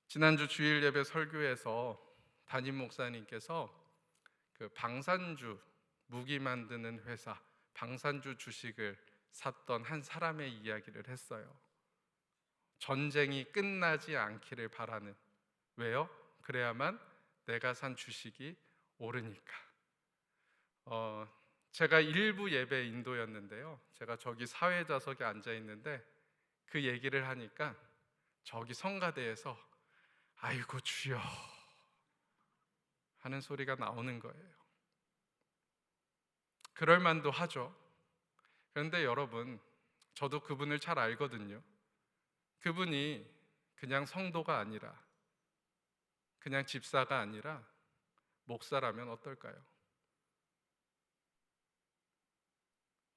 지난주 주일 예배 설교에서 담임 목사님께서 그 방산주 무기 만드는 회사 방산주 주식을 샀던 한 사람의 이야기를 했어요. 전쟁이 끝나지 않기를 바라는. 왜요? 그래야만 내가 산 주식이 오르니까. 제가 일부 예배 인도였는데요. 제가 저기 사회자석에 앉아 있는데 그 얘기를 하니까 저기 성가대에서 아이고 주여 하는 소리가 나오는 거예요. 그럴 만도 하죠. 그런데 여러분, 저도 그분을 잘 알거든요. 그분이 그냥 성도가 아니라, 그냥 집사가 아니라 목사라면 어떨까요?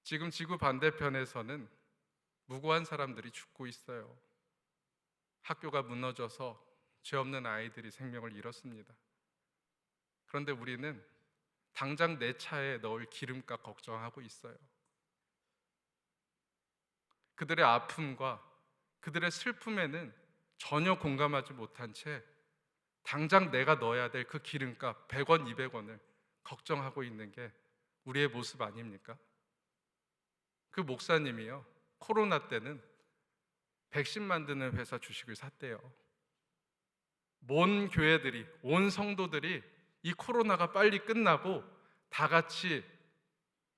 지금 지구 반대편에서는 무고한 사람들이 죽고 있어요. 학교가 무너져서 죄 없는 아이들이 생명을 잃었습니다. 그런데 우리는 당장 내 차에 넣을 기름값 걱정하고 있어요. 그들의 아픔과 그들의 슬픔에는 전혀 공감하지 못한 채 당장 내가 넣어야 될 그 기름값 100원, 200원을 걱정하고 있는 게 우리의 모습 아닙니까? 그 목사님이요, 코로나 때는 백신 만드는 회사 주식을 샀대요. 온 교회들이, 온 성도들이 이 코로나가 빨리 끝나고 다 같이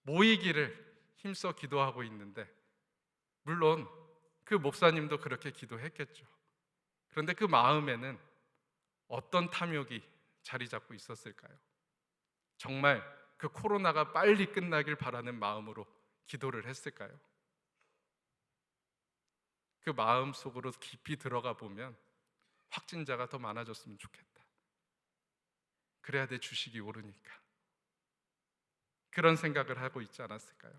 모이기를 힘써 기도하고 있는데, 물론 그 목사님도 그렇게 기도했겠죠. 그런데 그 마음에는 어떤 탐욕이 자리 잡고 있었을까요? 정말 그 코로나가 빨리 끝나길 바라는 마음으로 기도를 했을까요? 그 마음 속으로 깊이 들어가 보면 확진자가 더 많아졌으면 좋겠다. 그래야 내 주식이 오르니까. 그런 생각을 하고 있지 않았을까요?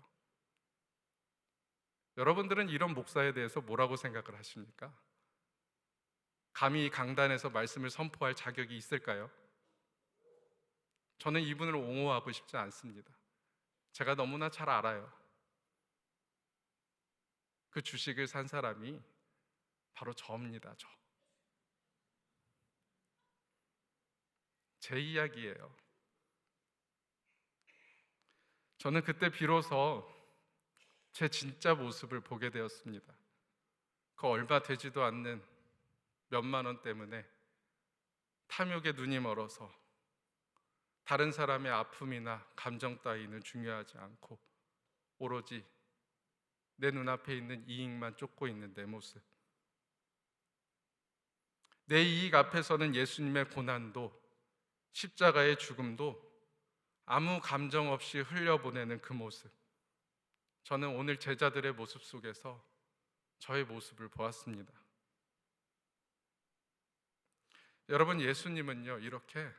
여러분들은 이런 목사에 대해서 뭐라고 생각을 하십니까? 감히 강단에서 말씀을 선포할 자격이 있을까요? 저는 이분을 옹호하고 싶지 않습니다. 제가 너무나 잘 알아요. 그 주식을 산 사람이 바로 저입니다. 제 이야기예요. 저는 그때 비로소 제 진짜 모습을 보게 되었습니다. 그 얼마 되지도 않는 몇만 원 때문에 탐욕에 눈이 멀어서 다른 사람의 아픔이나 감정 따위는 중요하지 않고 오로지 내 눈앞에 있는 이익만 쫓고 있는 내 모습. 내 이익 앞에서는 예수님의 고난도, 십자가의 죽음도 아무 감정 없이 흘려보내는 그 모습. 저는 오늘 제자들의 모습 속에서 저의 모습을 보았습니다. 여러분, 예수님은요, 이렇게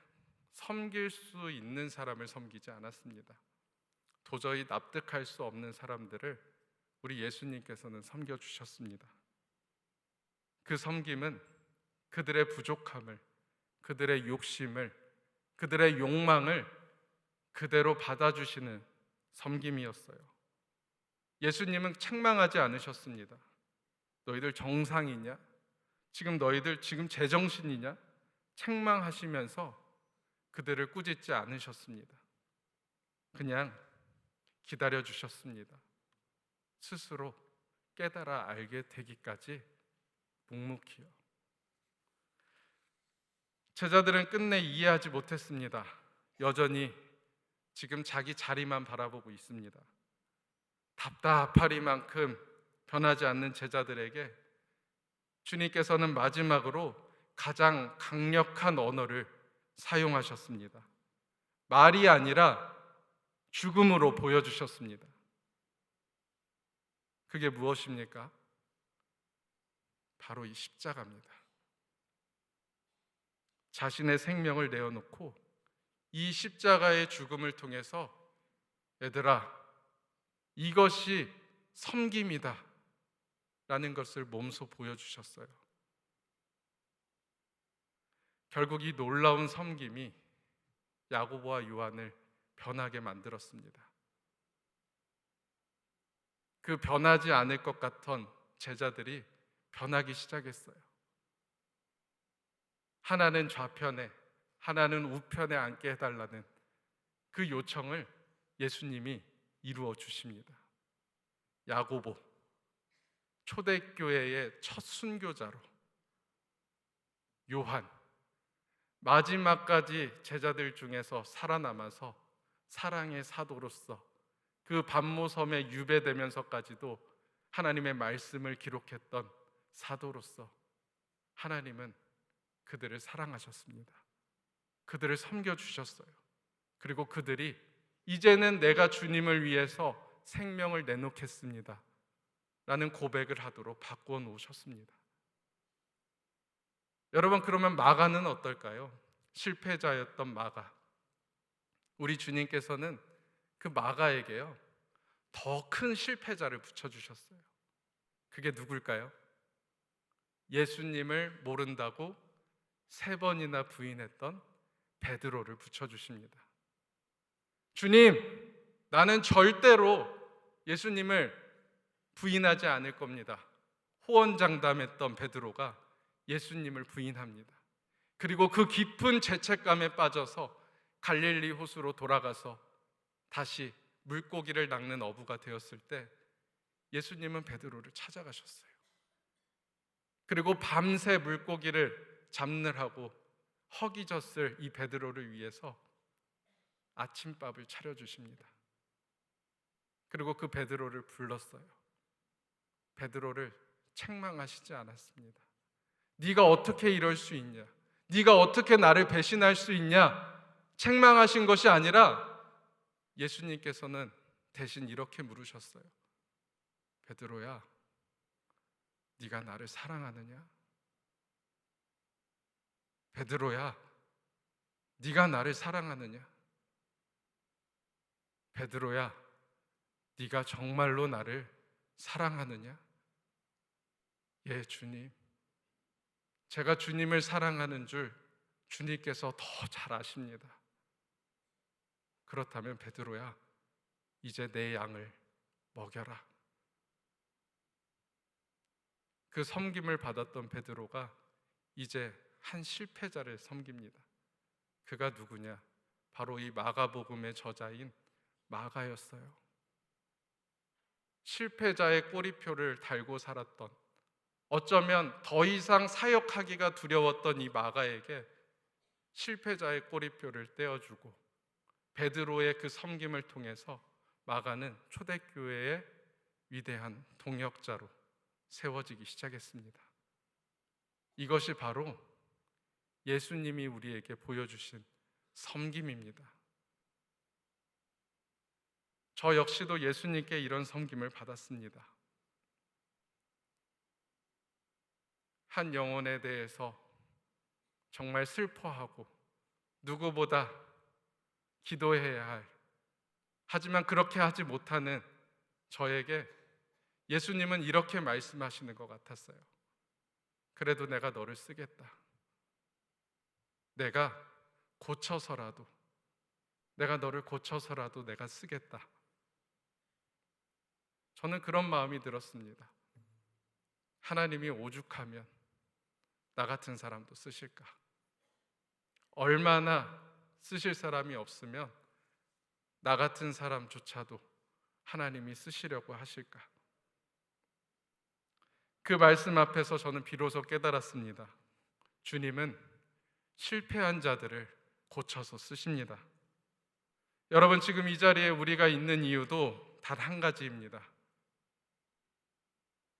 섬길 수 있는 사람을 섬기지 않았습니다. 도저히 납득할 수 없는 사람들을 우리 예수님께서는 섬겨주셨습니다. 그 섬김은 그들의 부족함을, 그들의 욕심을, 그들의 욕망을 그대로 받아주시는 섬김이었어요. 예수님은 책망하지 않으셨습니다. 너희들 정상이냐? 너희들 지금 제정신이냐? 책망하시면서 그들을 꾸짖지 않으셨습니다. 그냥 기다려 주셨습니다. 스스로 깨달아 알게 되기까지 묵묵히요. 제자들은 끝내 이해하지 못했습니다. 여전히 지금 자기 자리만 바라보고 있습니다. 답답하리만큼 변하지 않는 제자들에게 주님께서는 마지막으로 가장 강력한 언어를 사용하셨습니다. 말이 아니라 죽음으로 보여주셨습니다. 그게 무엇입니까? 바로 이 십자가입니다. 자신의 생명을 내어놓고 이 십자가의 죽음을 통해서 얘들아, 이것이 섬김이다 라는 것을 몸소 보여주셨어요. 결국 이 놀라운 섬김이 야고보와 요한을 변하게 만들었습니다. 그 변하지 않을 것 같던 제자들이 변하기 시작했어요. 하나는 좌편에, 하나는 우편에 앉게 해달라는 그 요청을 예수님이 이루어 주십니다. 야고보, 초대교회의 첫 순교자로, 요한, 마지막까지 제자들 중에서 살아남아서 사랑의 사도로서 그 반모섬에 유배되면서까지도 하나님의 말씀을 기록했던 사도로서 하나님은 그들을 사랑하셨습니다. 그들을 섬겨주셨어요. 그리고 그들이 이제는 내가 주님을 위해서 생명을 내놓겠습니다 라는 고백을 하도록 바꾸어 놓으셨습니다. 여러분, 그러면 마가는 어떨까요? 실패자였던 마가. 우리 주님께서는 그 마가에게요, 더 큰 실패자를 붙여주셨어요. 그게 누굴까요? 예수님을 모른다고 3번이나 부인했던 베드로를 붙여주십니다. 주님, 나는 절대로 예수님을 부인하지 않을 겁니다. 호언장담했던 베드로가 예수님을 부인합니다. 그리고 그 깊은 죄책감에 빠져서 갈릴리 호수로 돌아가서 다시 물고기를 낚는 어부가 되었을 때 예수님은 베드로를 찾아가셨어요. 그리고 밤새 물고기를 잡느라고 허기졌을 이 베드로를 위해서 아침밥을 차려주십니다. 그리고 그 베드로를 불렀어요. 베드로를 책망하시지 않았습니다. 네가 어떻게 이럴 수 있냐? 네가 어떻게 나를 배신할 수 있냐? 책망하신 것이 아니라 예수님께서는 대신 이렇게 물으셨어요. 베드로야, 네가 나를 사랑하느냐? 베드로야, 네가 나를 사랑하느냐? 베드로야, 네가 정말로 나를 사랑하느냐? 예, 주님. 제가 주님을 사랑하는 줄 주님께서 더 잘 아십니다. 그렇다면 베드로야, 이제 내 양을 먹여라. 그 섬김을 받았던 베드로가 이제 한 실패자를 섬깁니다. 그가 누구냐? 바로 이 마가복음의 저자인 마가였어요. 실패자의 꼬리표를 달고 살았던, 어쩌면 더 이상 사역하기가 두려웠던 이 마가에게 실패자의 꼬리표를 떼어주고 베드로의 그 섬김을 통해서 마가는 초대교회의 위대한 동역자로 세워지기 시작했습니다. 이것이 바로 예수님이 우리에게 보여주신 섬김입니다. 저 역시도 예수님께 이런 섬김을 받았습니다. 한 영혼에 대해서 정말 슬퍼하고 누구보다 기도해야 할, 하지만 그렇게 하지 못하는 저에게 예수님은 이렇게 말씀하시는 것 같았어요. 그래도 내가 너를 쓰겠다. 내가 너를 고쳐서라도 내가 쓰겠다. 저는 그런 마음이 들었습니다. 하나님이 오죽하면 나 같은 사람도 쓰실까? 얼마나 쓰실 사람이 없으면 나 같은 사람조차도 하나님이 쓰시려고 하실까? 그 말씀 앞에서 저는 비로소 깨달았습니다. 주님은 실패한 자들을 고쳐서 쓰십니다. 여러분, 지금 이 자리에 우리가 있는 이유도 단 한 가지입니다.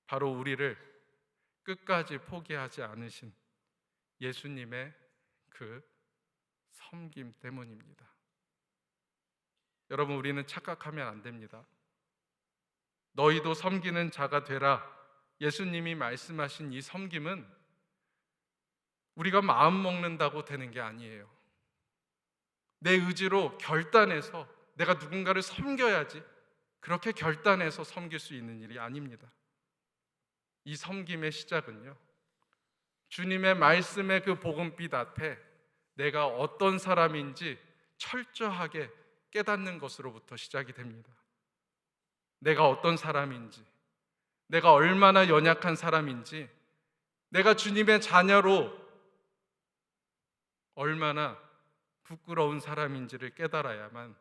바로 우리를 끝까지 포기하지 않으신 예수님의 그 섬김 때문입니다. 여러분, 우리는 착각하면 안 됩니다. 너희도 섬기는 자가 되라. 예수님이 말씀하신 이 섬김은 우리가 마음 먹는다고 되는 게 아니에요. 내 의지로 결단해서 내가 누군가를 섬겨야지, 그렇게 결단해서 섬길 수 있는 일이 아닙니다. 이 섬김의 시작은요, 주님의 말씀의 그 복음빛 앞에 내가 어떤 사람인지 철저하게 깨닫는 것으로부터 시작이 됩니다. 내가 어떤 사람인지, 내가 얼마나 연약한 사람인지, 내가 주님의 자녀로 얼마나 부끄러운 사람인지를 깨달아야만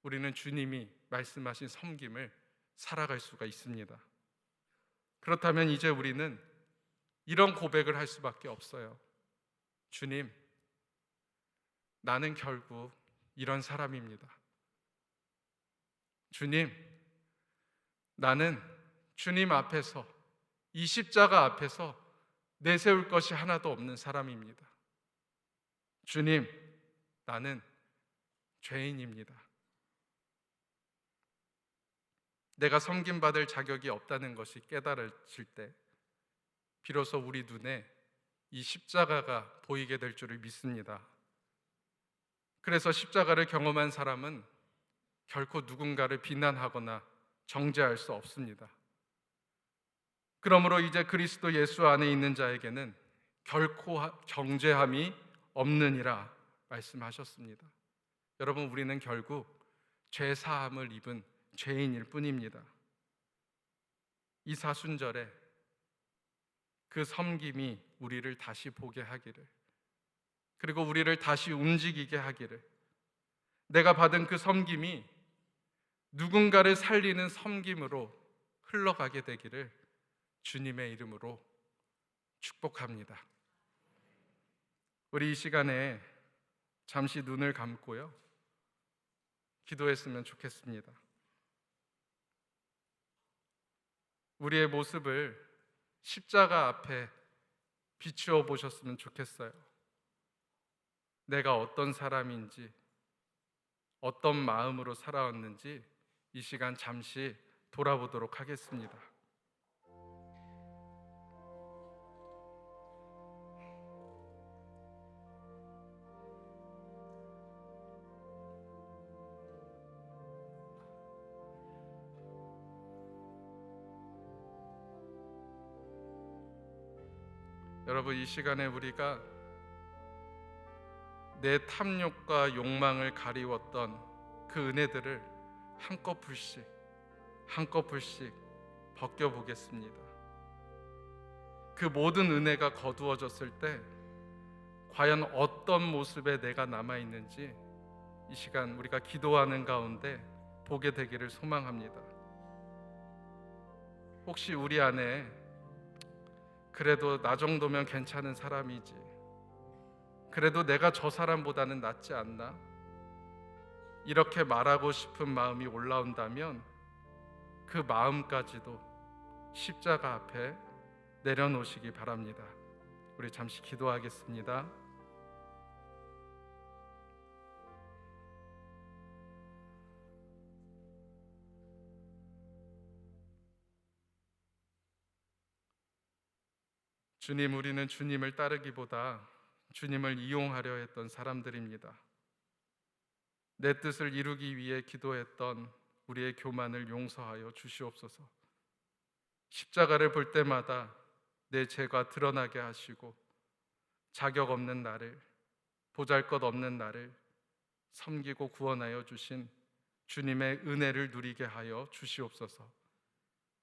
우리는 주님이 말씀하신 섬김을 살아갈 수가 있습니다. 그렇다면 이제 우리는 이런 고백을 할 수밖에 없어요. 주님, 나는 결국 이런 사람입니다. 주님, 나는 주님 앞에서, 이 십자가 앞에서 내세울 것이 하나도 없는 사람입니다. 주님, 나는 죄인입니다. 내가 섬김받을 자격이 없다는 것이 깨달아질 때 비로소 우리 눈에 이 십자가가 보이게 될 줄을 믿습니다. 그래서 십자가를 경험한 사람은 결코 누군가를 비난하거나 정죄할 수 없습니다. 그러므로 이제 그리스도 예수 안에 있는 자에게는 결코 정죄함이 없느니라 말씀하셨습니다. 여러분, 우리는 결국 죄 사함을 입은 죄인일 뿐입니다. 이 사순절에 그 섬김이 우리를 다시 보게 하기를, 그리고 우리를 다시 움직이게 하기를, 내가 받은 그 섬김이 누군가를 살리는 섬김으로 흘러가게 되기를 주님의 이름으로 축복합니다. 우리 이 시간에 잠시 눈을 감고요, 기도했으면 좋겠습니다. 우리의 모습을 십자가 앞에 비추어 보셨으면 좋겠어요. 내가 어떤 사람인지, 어떤 마음으로 살아왔는지 이 시간 잠시 돌아보도록 하겠습니다. 여러분, 이 시간에 우리가 내 탐욕과 욕망을 가리웠던 그 은혜들을 한꺼풀씩 벗겨보겠습니다. 그 모든 은혜가 거두어졌을 때 과연 어떤 모습에 내가 남아있는지 이 시간 우리가 기도하는 가운데 보게 되기를 소망합니다. 혹시 우리 안에 그래도 나 정도면 괜찮은 사람이지, 그래도 내가 저 사람보다는 낫지 않나, 이렇게 말하고 싶은 마음이 올라온다면 그 마음까지도 십자가 앞에 내려놓으시기 바랍니다. 우리 잠시 기도하겠습니다. 주님, 우리는 주님을 따르기보다 주님을 이용하려 했던 사람들입니다. 내 뜻을 이루기 위해 기도했던 우리의 교만을 용서하여 주시옵소서. 십자가를 볼 때마다 내 죄가 드러나게 하시고 자격 없는 나를, 보잘것없는 나를 섬기고 구원하여 주신 주님의 은혜를 누리게 하여 주시옵소서.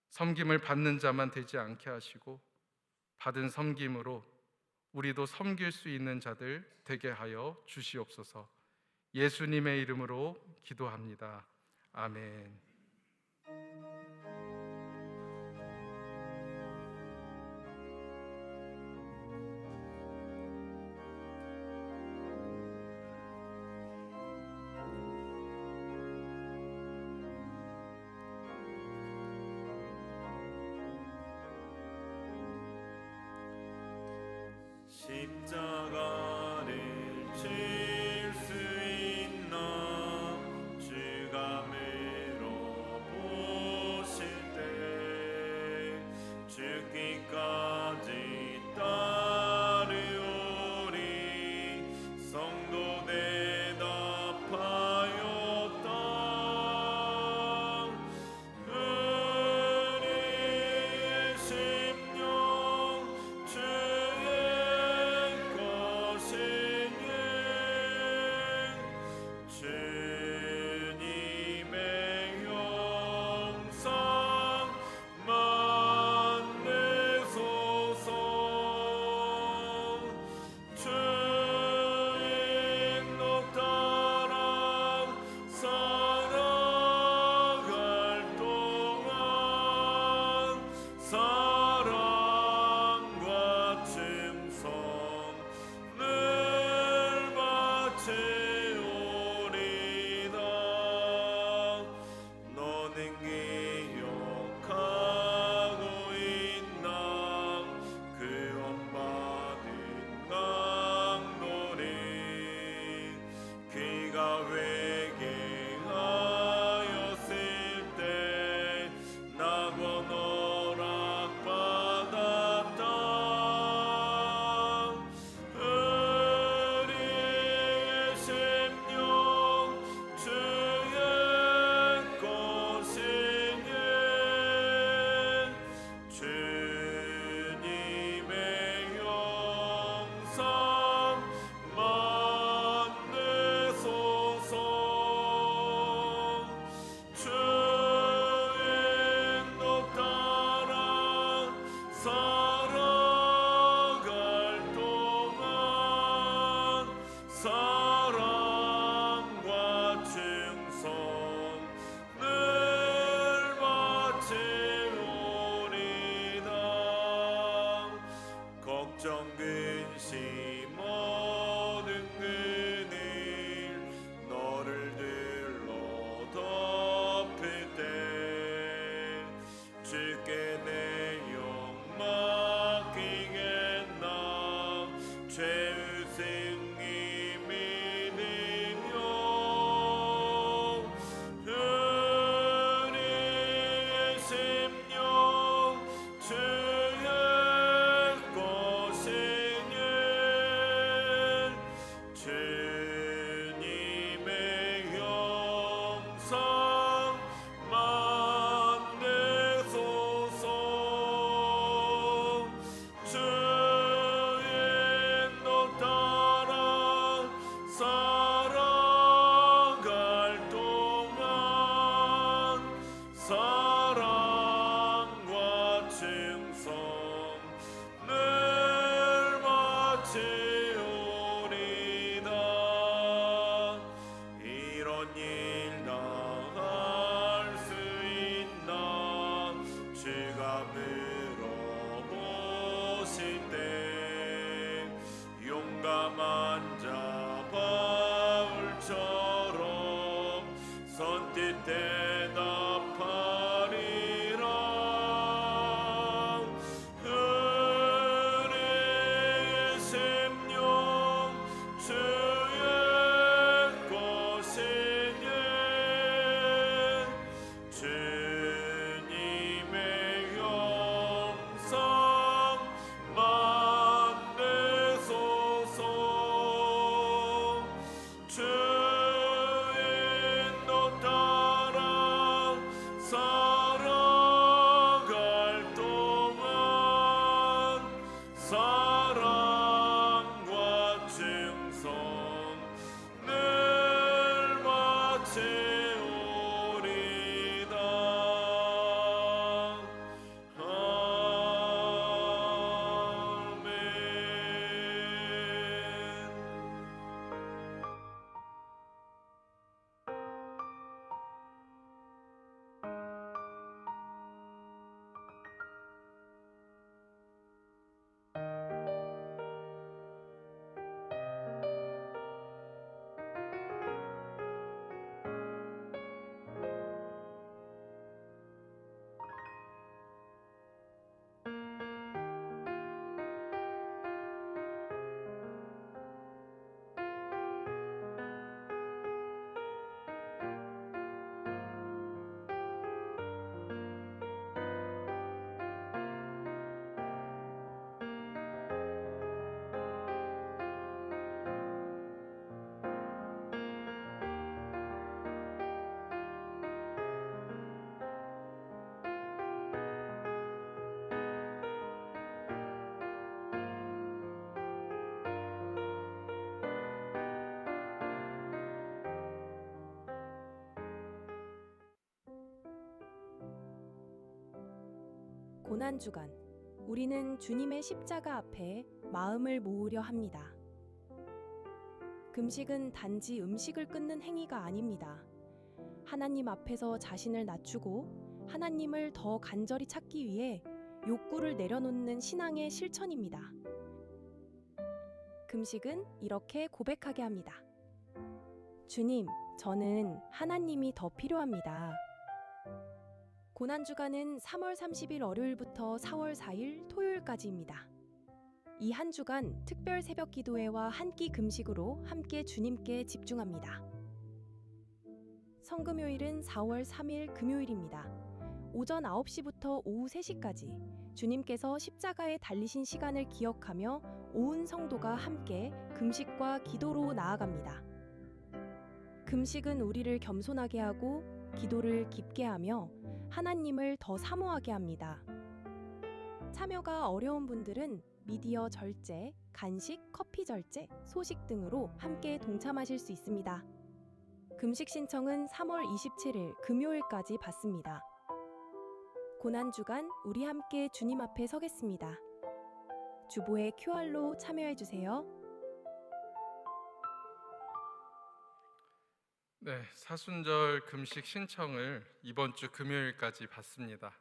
섬김을 받는 자만 되지 않게 하시고 받은 섬김으로 우리도 섬길 수 있는 자들 되게 하여 주시옵소서. 예수님의 이름으로 기도합니다. 아멘. 십자가를 질 수 있나 주가 물어보실 때 죽기까지 따르오리. 성도 대답하였다. 우리의 심령 주의 것 고난주간, 우리는 주님의 십자가 앞에 마음을 모으려 합니다. 금식은 단지 음식을 끊는 행위가 아닙니다. 하나님 앞에서 자신을 낮추고 하나님을 더 간절히 찾기 위해 욕구를 내려놓는 신앙의 실천입니다. 금식은 이렇게 고백하게 합니다. 주님, 저는 하나님이 더 필요합니다. 고난주간은 3월 30일 월요일부터 4월 4일 토요일까지입니다. 이 한 주간 특별 새벽 기도회와 한 끼 금식으로 함께 주님께 집중합니다. 성금요일은 4월 3일 금요일입니다. 오전 9시부터 오후 3시까지 주님께서 십자가에 달리신 시간을 기억하며 온 성도가 함께 금식과 기도로 나아갑니다. 금식은 우리를 겸손하게 하고 기도를 깊게 하며 하나님을 더 사모하게 합니다. 참여가 어려운 분들은 미디어 절제, 간식, 커피 절제, 소식 등으로 함께 동참하실 수 있습니다. 금식 신청은 3월 27일 금요일까지 받습니다. 고난주간 우리 함께 주님 앞에 서겠습니다. 주보의 QR로 참여해주세요. 네, 사순절 금식 신청을 이번 주 금요일까지 받습니다.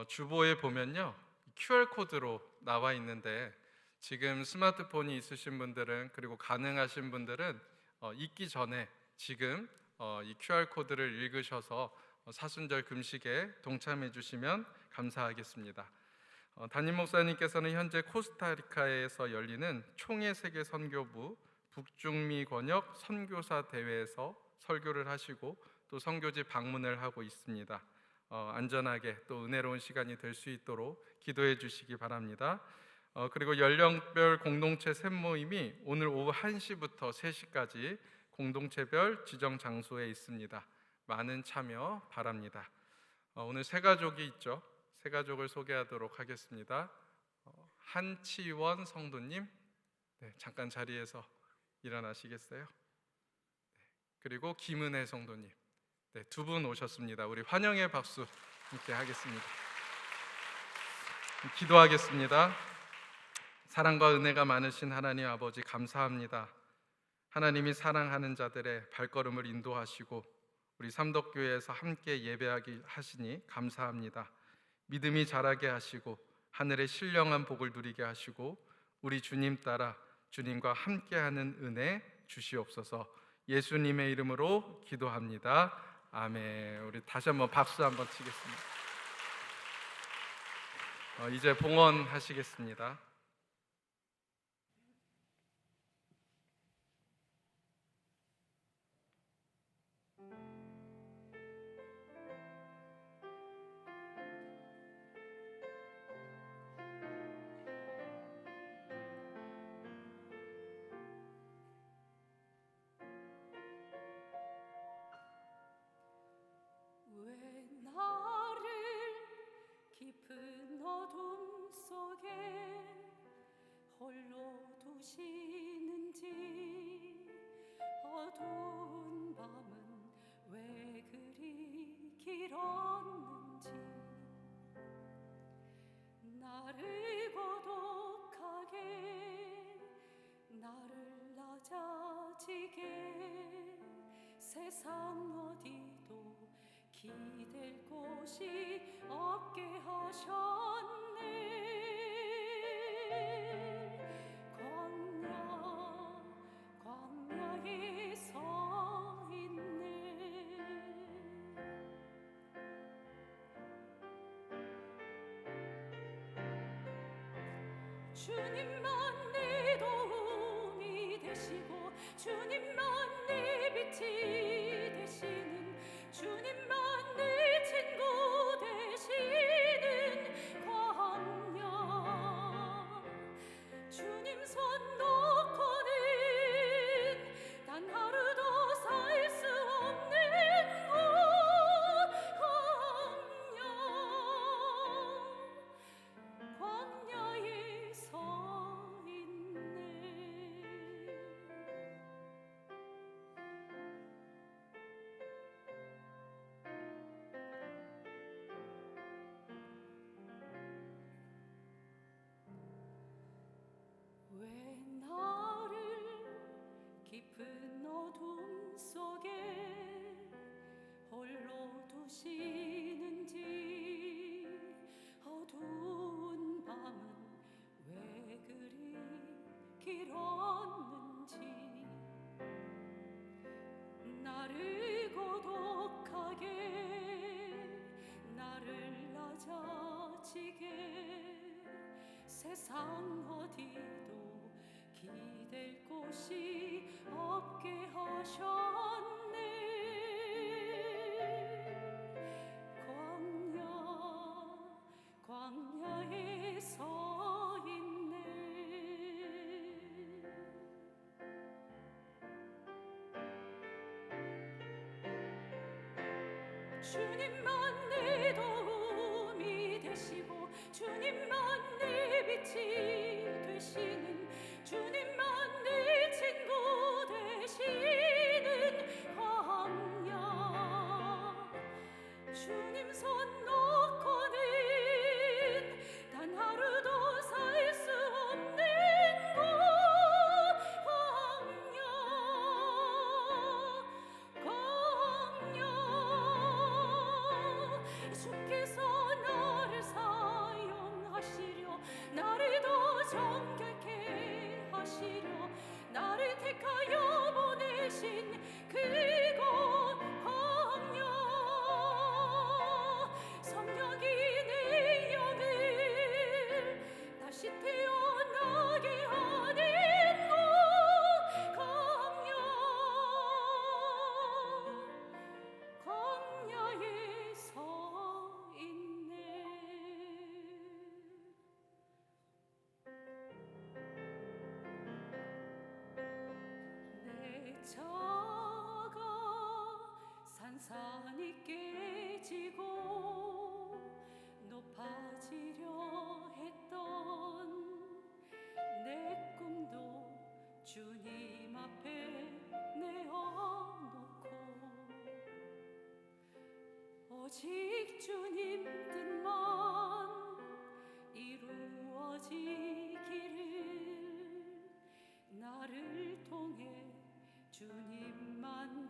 주보에 보면요, QR코드로 나와 있는데 지금 스마트폰이 있으신 분들은, 그리고 가능하신 분들은 잊기 전에 지금 이 QR코드를 읽으셔서 사순절 금식에 동참해 주시면 감사하겠습니다. 담임 목사님께서는 현재 코스타리카에서 열리는 총회 세계 선교부 북중미 권역 선교사 대회에서 설교를 하시고 또 선교지 방문을 하고 있습니다. 안전하게 또 은혜로운 시간이 될 수 있도록 기도해 주시기 바랍니다. 그리고 연령별 공동체 샘모임이 오늘 오후 1시부터 3시까지 공동체별 지정 장소에 있습니다. 많은 참여 바랍니다. 오늘 세 가족이 있죠. 세 가족을 소개하도록 하겠습니다. 한치원 성도님, 네, 잠깐 자리에서 일어나시겠어요? 네, 그리고 김은혜 성도님, 네, 두 분 오셨습니다. 우리 환영의 박수 함께 하겠습니다. 기도하겠습니다. 사랑과 은혜가 많으신 하나님 아버지, 감사합니다. 하나님이 사랑하는 자들의 발걸음을 인도하시고 우리 삼덕교회에서 함께 예배하게 하시니 감사합니다. 믿음이 자라게 하시고 하늘의 신령한 복을 누리게 하시고 우리 주님 따라 주님과 함께하는 은혜 주시옵소서. 예수님의 이름으로 기도합니다. 아멘. 우리 다시 한번 박수 한번 치겠습니다. 이제 봉헌하시겠습니다. 왜 나를 깊은 어둠 속에 홀로 두시는지, 어두운 밤은 왜 그리 길었는지, 나를 고독하게 나를 낮아지게 세상 어디도 기댈 곳이 없게 하셨네. 광야에 서 있네. 주님만 내 도움이 되시고 주님만 내 빛이 되시는, 주님만 내 친구 되시는 광야. 주님 손 놓고는 단 하루도 살 수 없는 곳, 광야에 서 있네. 세상 어디도 기댈 곳이 없게 하셨네. 광야에 서 있네. 주님만 내 도움이 되시고 주님만 내 빛이 되시는 주님만 내 친구 되시는 광야. 주님 손 놓고는 단 하루도 살 수 없는 곳 광야. 주께서 나를 사용하시려 나를 더 정결케 하시려 나를 택하여 보내신 그곳 광야. 성령이 내 영을 다시 태어나게 하는 곳 광야. 광야에 서 있네. 내 차가 산산이 깨지고 높아지려 했던 내 꿈도 주님 앞에 내어놓고 오직 주님 뜻만 이루어지기를 나를 통해 주님만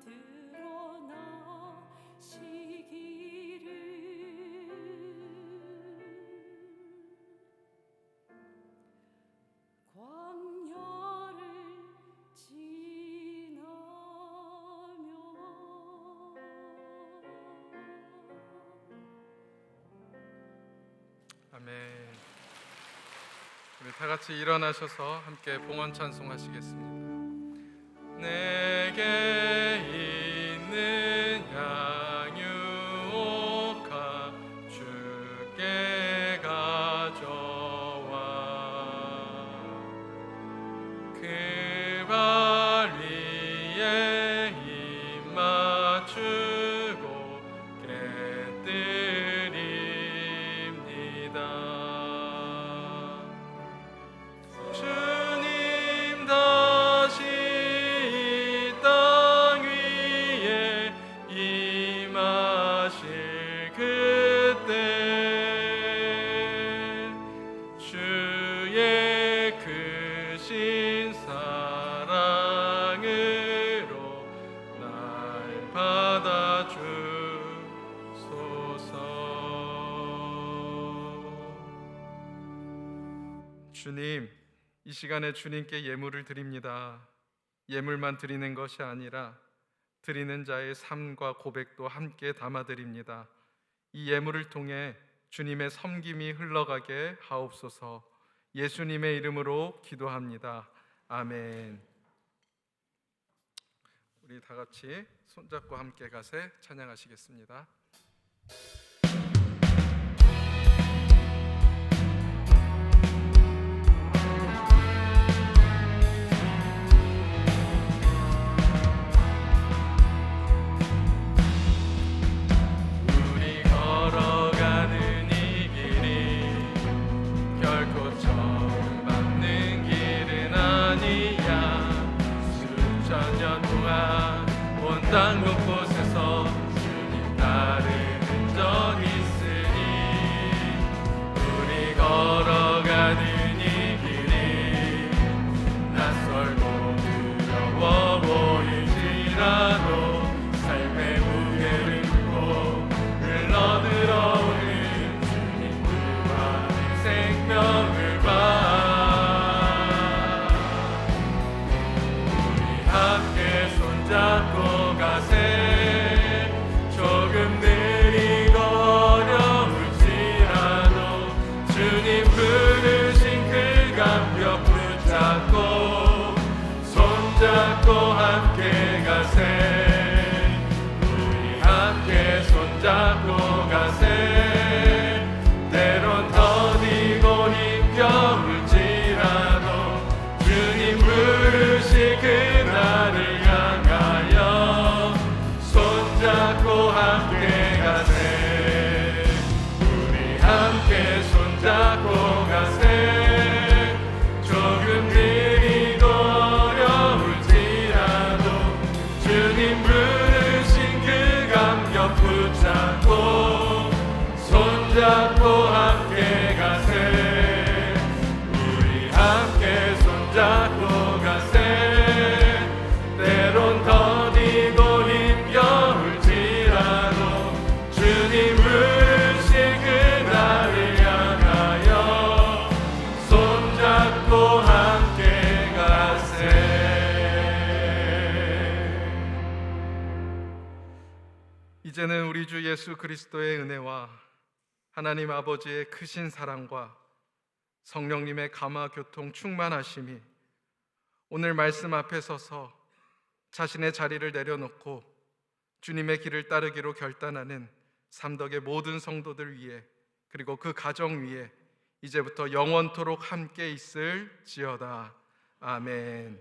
드러나시기를. 광야를 지나며 아멘. 우리 다 같이 일어나셔서 함께 봉헌 찬송하시겠습니다. 내게 있는 양유옥아 주께 가져와 그 발 위에 입 맞추고 깨뜨립니다. 주님 다시 이 땅 위에 임하실 그때 주의 크신 사랑으로 날 받아주소서. 주님, 이 시간에 주님께 예물을 드립니다. 예물만 드리는 것이 아니라 드리는 자의 삶과 고백도 함께 담아드립니다. 이 예물을 통해 주님의 섬김이 흘러가게 하옵소서. 예수님의 이름으로 기도합니다. 아멘. 우리 다 같이 손잡고 함께 가세 찬양하시겠습니다. 우리 걸어가는 이 길이 결코 처음 밟는 길은 아니야. 수천 년 동안 온 땅 곳곳에서 주님 나를 손잡고 가세. 때론 더디고 힘겨울지라도 주님 부르실 그날을 향하여 손잡고 함께 가세. 우리 함께 손잡고 가세. 조금 느리고 어려울지라도 주님 부르신 그 감격 붙잡고 손잡고 함께 가세. 우리 함께 손잡고 가세. 때론 더디고 힘겨울지라도 주님 부르신 그날을 향하여 손잡고 함께 가세. 이제는 우리 주 예수 그리스도의 은혜와 하나님 아버지의 크신 사랑과 성령님의 감화 교통 충만하심이 오늘 말씀 앞에 서서 자신의 자리를 내려놓고 주님의 길을 따르기로 결단하는 삼덕의 모든 성도들 위해, 그리고 그 가정 위에 이제부터 영원토록 함께 있을지어다. 아멘.